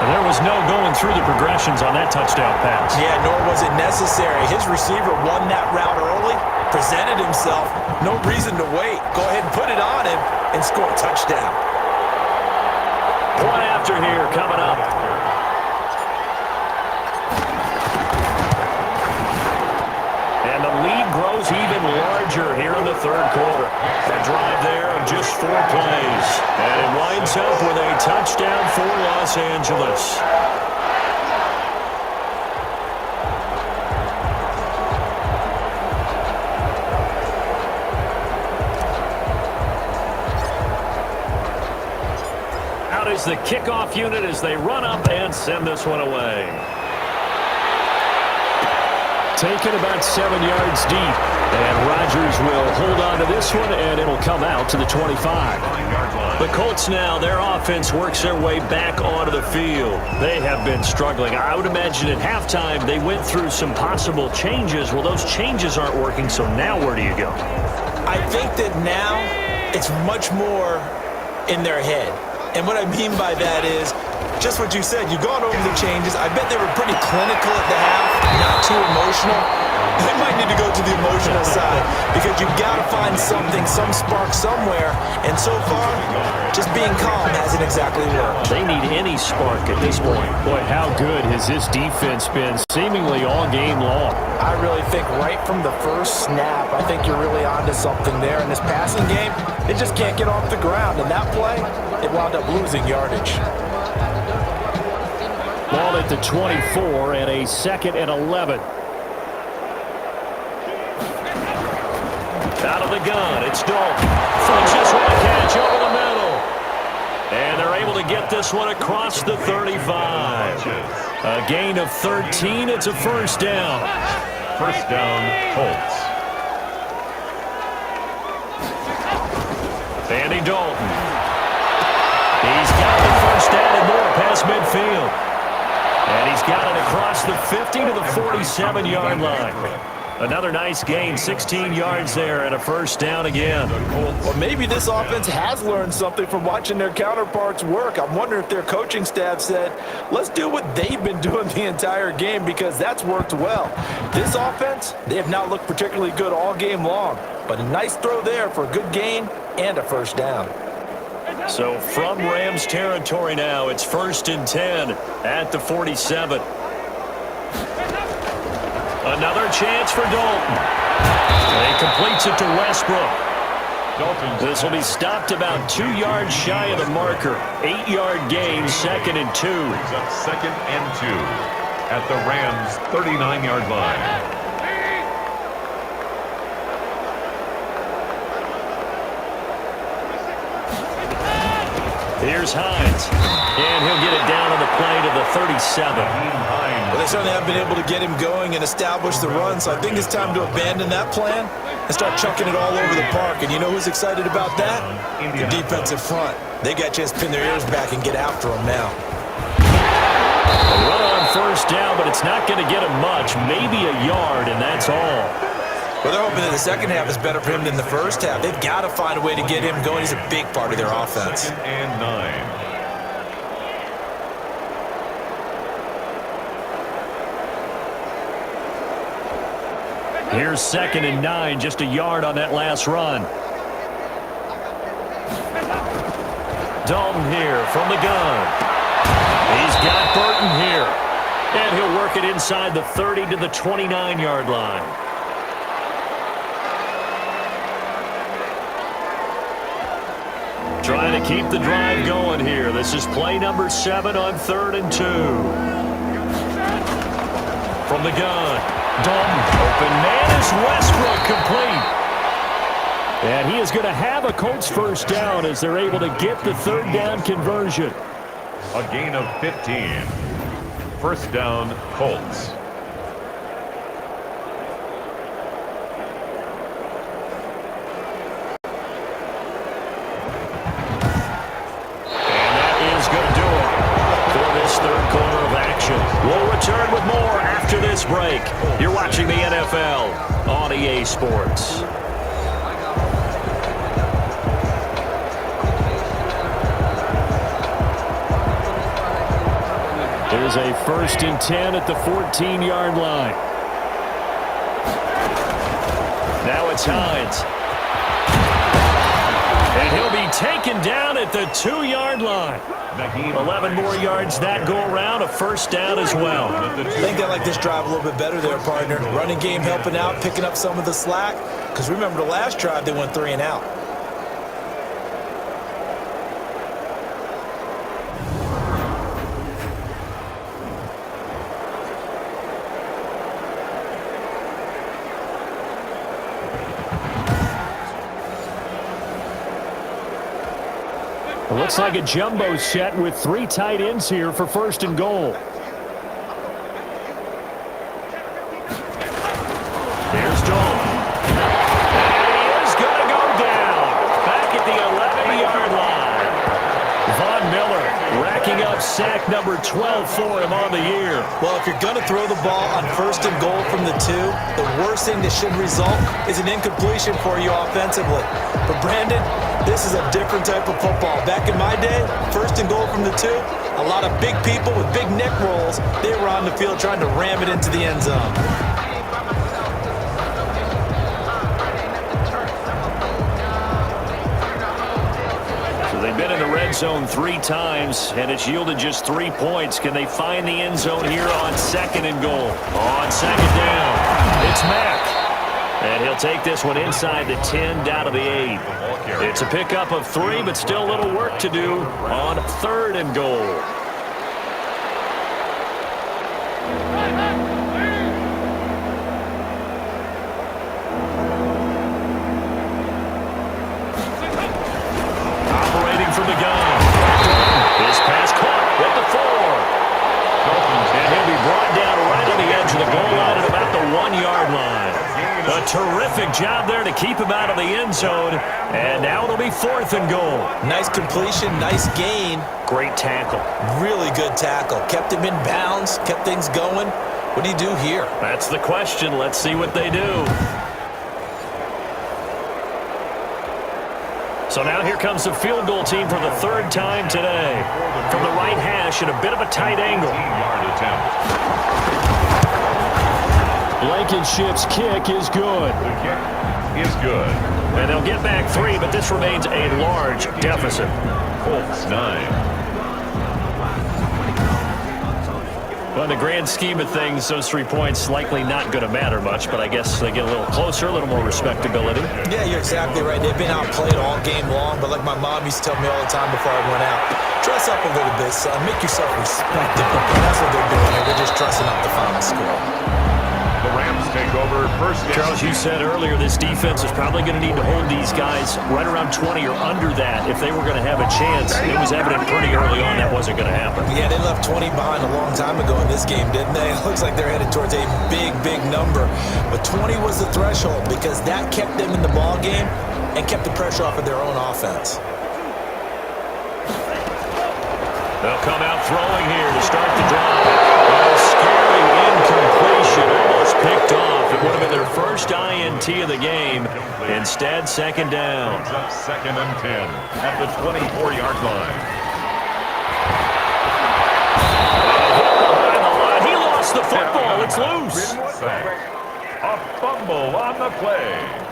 And there was no going through the progressions on that touchdown pass. Yeah, nor was it necessary. His receiver won that route early, presented himself. No reason to wait. Go ahead and put it on him and score a touchdown. One after here coming up. And the lead grows even larger here in the third quarter. A drive there of just 4 plays. And it winds up with a touchdown for Los Angeles. Out is the kickoff unit as they run up and send this one away. Taken about 7 yards deep. And Rodgers will hold on to this one, and it'll come out to the 25. The Colts now, their offense works their way back onto the field. They have been struggling. I would imagine at halftime they went through some possible changes. Well, those changes aren't working, so now where do you go? I think that now it's much more in their head. And what I mean by that is just what you said. You've gone over the changes. I bet they were pretty clinical at the half, not too emotional. They might need to go to the emotional side because you've got to find something, some spark somewhere. And so far, just being calm hasn't exactly worked. They need any spark at this point. Boy, how good has this defense been seemingly all game long? I really think right from the first snap, I think you're really onto something there. In this passing game, it just can't get off the ground. And that play, it wound up losing yardage. Ball at the 24 and a 2nd and 11. Out of the gun, it's Dalton. Just one catch over the middle. And they're able to get this one across the 35. A gain of 13. It's a first down. First down, Colts. Andy Dalton. He's got the first down and more past midfield. And he's got it across the 50 to the 47-yard line. Another nice gain, 16 yards there, and a first down again. Well, maybe this offense has learned something from watching their counterparts work. I'm wondering if their coaching staff said, let's do what they've been doing the entire game because that's worked well. This offense, they have not looked particularly good all game long, but a nice throw there for a good gain and a first down. So from Rams territory now, it's 1st and 10 at the 47. Another chance for Dalton. And he completes it to Westbrook. This will be stopped about 2 yards shy of the marker. 8-yard gain, 2nd and 2. Brings up 2nd and 2 at the Rams' 39-yard line. Here's Hines. And he'll get it down on the play to the 37. Well, they certainly have been able to get him going and establish the run, so I think it's time to abandon that plan and start chucking it all over the park. And you know who's excited about that? The defensive front. They got to just pin their ears back and get after him now. A run on first down, but it's not going to get him much. Maybe a yard, and that's all. Well, they're hoping that the second half is better for him than the first half. They've got to find a way to get him going. He's a big part of their offense. 2nd and 9. Here's 2nd and 9, just a yard on that last run. Dalton here from the gun. He's got Burton here. And he'll work it inside the 30 to the 29-yard line. Trying to keep the drive going here. This is play number 7 on 3rd and 2. From the gun, Dalton, open man is Westbrook complete. And he is going to have a Colts first down as they're able to get the third down conversion. A gain of 15. First down, Colts. We'll return with more after this break. You're watching the NFL on EA Sports. There's a 1st and 10 at the 14-yard line. Now it's Hines. And he'll be taken down at the 2-yard line. 11 more yards that go around, a first down as well. I think they like this drive a little bit better there, partner. Running game helping out, picking up some of the slack. Because remember the last drive, they went 3 and out. It looks like a jumbo set with 3 tight ends here for 1st and goal. There's Dalton. And he is going to go down. Back at the 11-yard line. Von Miller racking up sack number 12 for him on the year. Well, if you're going to throw the ball on 1st and goal from the 2, the worst thing that should result is an incompletion for you offensively. But Brandon, this is a different type of football. Back in my day, 1st and goal from the 2, a lot of big people with big neck rolls, they were on the field trying to ram it into the end zone. So they've been in the red zone 3 times, and it's yielded just 3 points. Can they find the end zone here on 2nd and goal? On 2nd down, it's Mack. And he'll take this one inside the 10, down to the 8. It's a pickup of 3, but still a little work to do on 3rd and goal. Operating from the gun. His pass caught at the 4. And he'll be brought down right on the edge of the goal line at about the 1-yard line. A terrific job there to keep him out of the end zone. And now it'll be 4th and goal. Nice completion, nice gain. Great tackle. Really good tackle. Kept him in bounds, kept things going. What do you do here? That's the question. Let's see what they do. So now here comes the field goal team for the 3rd time today. From the right hash at a bit of a tight angle. Blankenship's kick is good. The kick is good. And they'll get back 3, but this remains a large deficit. Colts 9. Well, in the grand scheme of things, those 3 points likely not going to matter much, but I guess they get a little closer, a little more respectability. Yeah, you're exactly right. They've been outplayed all game long, but like my mom used to tell me all the time before I went out, dress up a little bit, son. Make yourself respectable. That's what they're doing. They're just dressing up the final score. The Rams take over 1st and Charles, you said earlier this defense is probably going to need to hold these guys right around 20 or under that if they were going to have a chance. It was evident pretty early on that wasn't going to happen. Yeah, they left 20 behind a long time ago in this game, didn't they? It looks like they're headed towards a big, big number. But 20 was the threshold because that kept them in the ball game and kept the pressure off of their own offense. They'll come out throwing here to start the drive. A scary incompletion, almost picked off. It would have been their first INT of the game. Instead, 2nd down. Brings up 2nd and 10 at the 24-yard line. Behind the line, he lost the football. It's loose. A fumble on the play.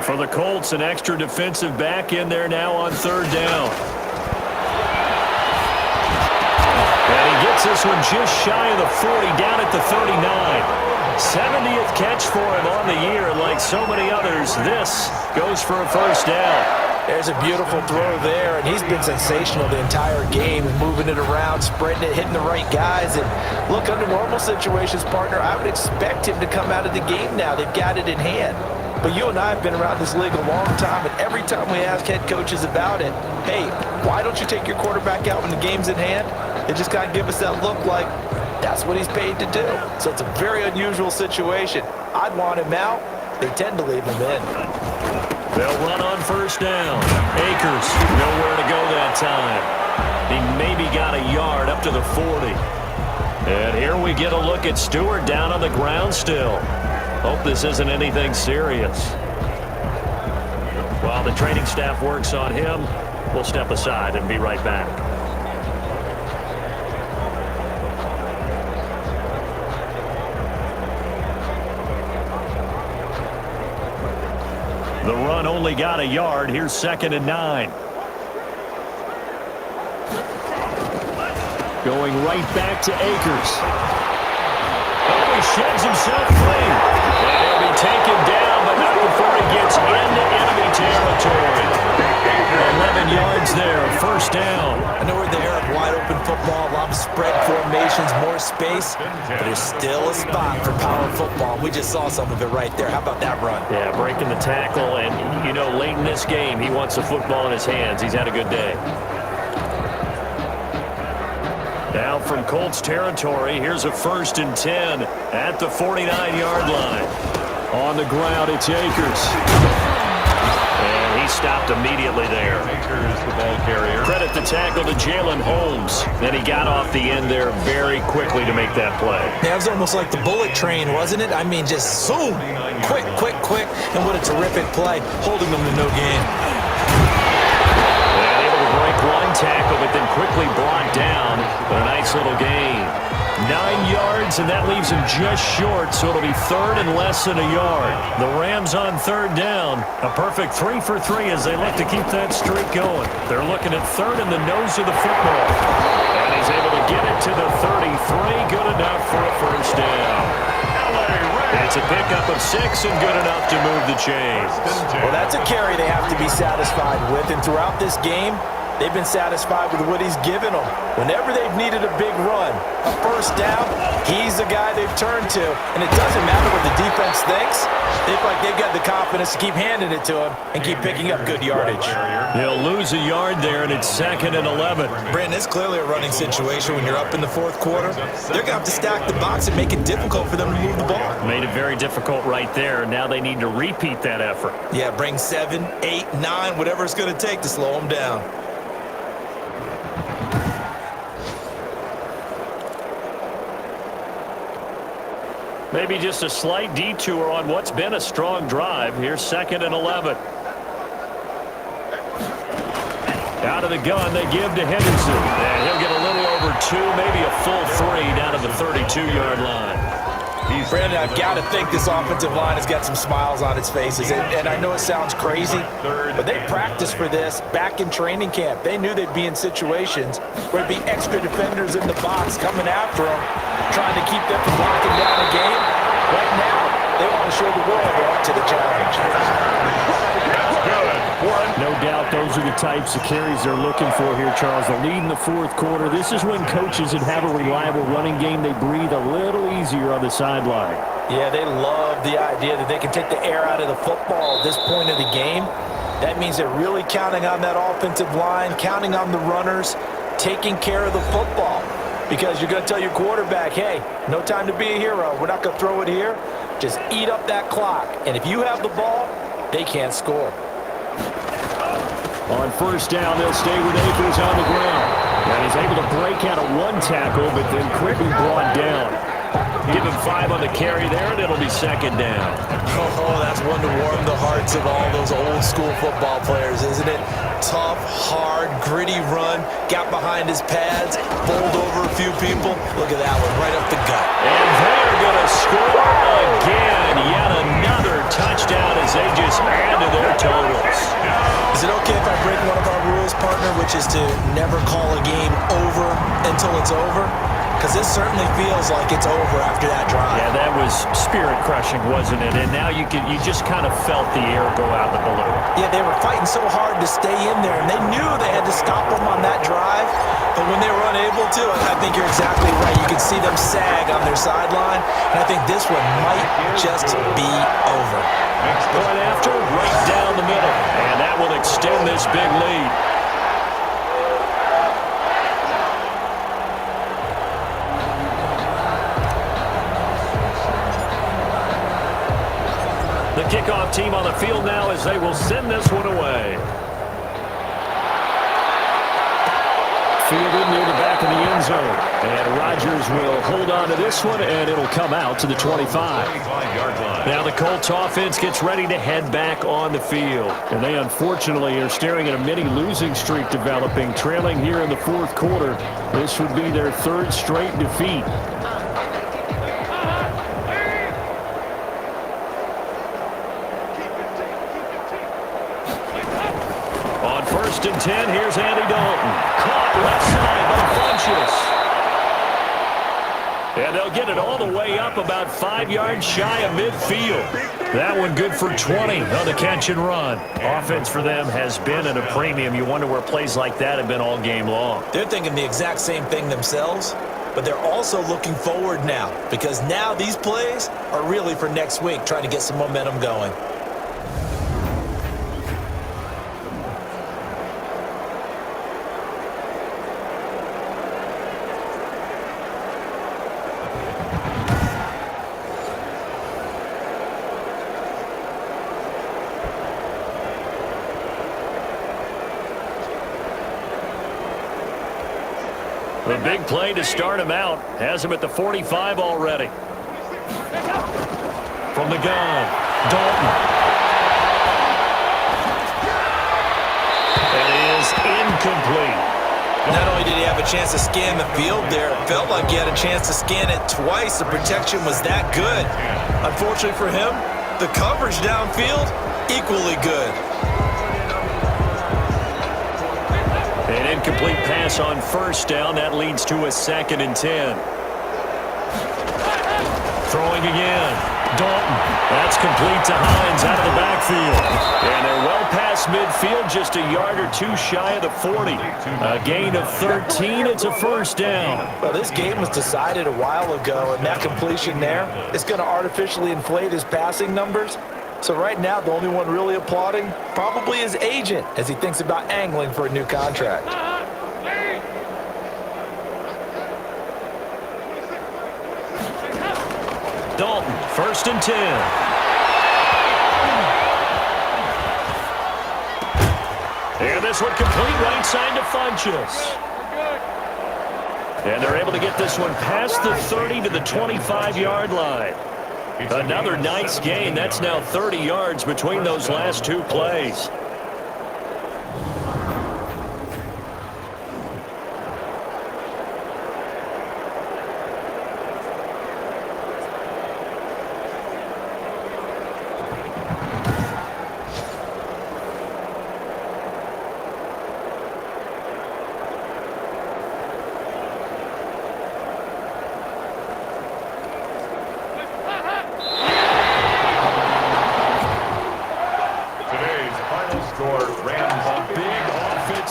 For the Colts, an extra defensive back in there now on third down. And he gets this one just shy of the 40, down at the 39. 70th catch for him on the year. Like so many others, this goes for a first down. There's a beautiful throw there, and he's been sensational the entire game, moving it around, spreading it, hitting the right guys. And look, under normal situations, partner, I would expect him to come out of the game now. They've got it in hand. But you and I have been around this league a long time, and every time we ask head coaches about it, hey, why don't you take your quarterback out when the game's in hand? They just kind of give us that look like that's what he's paid to do. So it's a very unusual situation. I'd want him out. They tend to leave him in. They'll run on first down. Akers, nowhere to go that time. He maybe got a yard up to the 40. And here we get a look at Stewart down on the ground still. Hope this isn't anything serious. While the training staff works on him, we'll step aside and be right back. The run only got a yard. Here's 2nd and 9. Going right back to Akers. Oh, he sheds himself free. And he'll be taken down, but not before he gets into enemy territory. 11 yards there, first down. I know we're in the era of wide-open football, a lot of spread formations, more space, but there's still a spot for power football. We just saw some of it right there. How about that run? Yeah, breaking the tackle, and, you know, late in this game, he wants the football in his hands. He's had a good day. Now from Colts territory, here's a 1st and 10 at the 49-yard line. On the ground, it's Akers. And he stopped immediately there. Akers, the ball carrier. Credit the tackle to Jalen Holmes. Then he got off the end there very quickly to make that play. Yeah, it was almost like the bullet train, wasn't it? I mean, just zoom, quick, quick, quick, and what a terrific play, holding them to no gain. And able to break one tackle, but then quickly brought down. But a nice little gain. 9 yards, and that leaves him just short, so it'll be 3rd and less than a yard. The Rams on 3rd down. A perfect 3 for 3 as they look to keep that streak going. They're looking at 3rd in the nose of the football. And he's able to get it to the 33. Good enough for a first down. It's a pickup of 6 and good enough to move the chains. Well, that's a carry they have to be satisfied with, and throughout this game, they've been satisfied with what he's given them. Whenever they've needed a big run, a first down, he's the guy they've turned to. And it doesn't matter what the defense thinks. They feel like they've got the confidence to keep handing it to him and keep picking up good yardage. He'll lose a yard there, and it's 2nd and 11. Brandon, it's clearly a running situation when you're up in the 4th quarter. They're going to have to stack the box and make it difficult for them to move the ball. Made it very difficult right there. Now they need to repeat that effort. Yeah, bring 7, 8, 9, whatever it's going to take to slow them down. Maybe just a slight detour on what's been a strong drive. Here's 2nd and 11. Out of the gun, they give to Henderson. And he'll get a little over 2, maybe a full 3 down to the 32-yard line. Brandon, I've got to think this offensive line has got some smiles on its faces. And I know it sounds crazy, but they practiced for this back in training camp. They knew they'd be in situations where there'd be extra defenders in the box coming after them, trying to keep them from locking down a game. Right now, they want to show the world they're up to the challenge. No doubt those are the types of carries they're looking for here, Charles. The lead in the 4th quarter. This is when coaches that have a reliable running game, they breathe a little easier on the sideline. Yeah, they love the idea that they can take the air out of the football at this point of the game. That means they're really counting on that offensive line, counting on the runners, taking care of the football. Because you're going to tell your quarterback, hey, no time to be a hero. We're not going to throw it here. Just eat up that clock. And if you have the ball, they can't score. On first down, they'll stay with Akers on the ground. And he's able to break out of one tackle, but then quickly brought down. Give him 5 on the carry there, and it'll be 2nd down. Oh, that's one to warm the hearts of all those old-school football players, isn't it? Tough, hard, gritty run, got behind his pads, bowled over a few people. Look at that one, right up the gut. And they're going to score again. Yet another touchdown as they just add to their totals. Is it okay if I break one of our rules, partner, which is to never call a game over until it's over? Because this certainly feels like it's over after that drive. Yeah, that was spirit-crushing, wasn't it? And now you just kind of felt the air go out the balloon. Yeah, they were fighting so hard to stay in there, and they knew they had to stop them on that drive. But when they were unable to, I think you're exactly right. You could see them sag on their sideline, and I think this one might just be over. Point after, right down the middle. And that will extend this big lead. The kickoff team on the field now as they will send this one away. Fielded near the back of the end zone. And Rodgers will hold on to this one, and it'll come out to the 25. Now the Colts offense gets ready to head back on the field. And they unfortunately are staring at a mini losing streak developing, trailing here in the fourth quarter. This would be their third straight defeat. On 1st and 10, here's Andy Dalton. Caught left side by Funchess. And they'll get it all the way up about 5 yards shy of midfield. That one good for 20 on the catch and run. Offense for them has been at a premium. You wonder where plays like that have been all game long. They're thinking the exact same thing themselves, but they're also looking forward now because now these plays are really for next week, trying to get some momentum going. The big play to start him out. Has him at the 45 already. From the gun, Dalton. It is incomplete. Not only did he have a chance to scan the field there, it felt like he had a chance to scan it twice. The protection was that good. Unfortunately for him, the coverage downfield, equally good. An incomplete pass on 1st down. That leads to a 2nd and 10. Throwing again. Dalton. That's complete to Hines out of the backfield. And they're well past midfield, just a yard or two shy of the 40. A gain of 13. It's a 1st down. Well, this game was decided a while ago, and that completion there is going to artificially inflate his passing numbers. So right now, the only one really applauding probably his agent as he thinks about angling for a new contract. Dalton, 1st and 10. And this one complete right side to Funchess. And they're able to get this one past the 30 to the 25-yard line. Another nice gain. That's now 30 yards between those last two plays.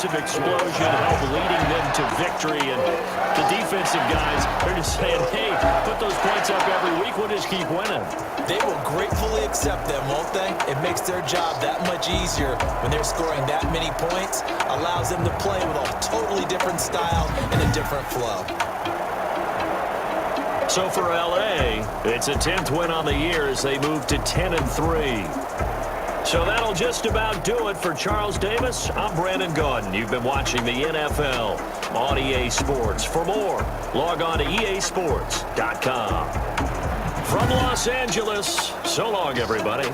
Explosion helped leading them to victory, and the defensive guys are just saying, hey, put those points up every week, we'll just keep winning. They will gratefully accept them, won't they? It makes their job that much easier when they're scoring that many points, allows them to play with a totally different style and a different flow. So for LA, it's a 10th win on the year as they move to 10-3. So that'll just about do it for Charles Davis. I'm Brandon Gaudin. You've been watching the NFL on EA Sports. For more, log on to easports.com. From Los Angeles, so long, everybody.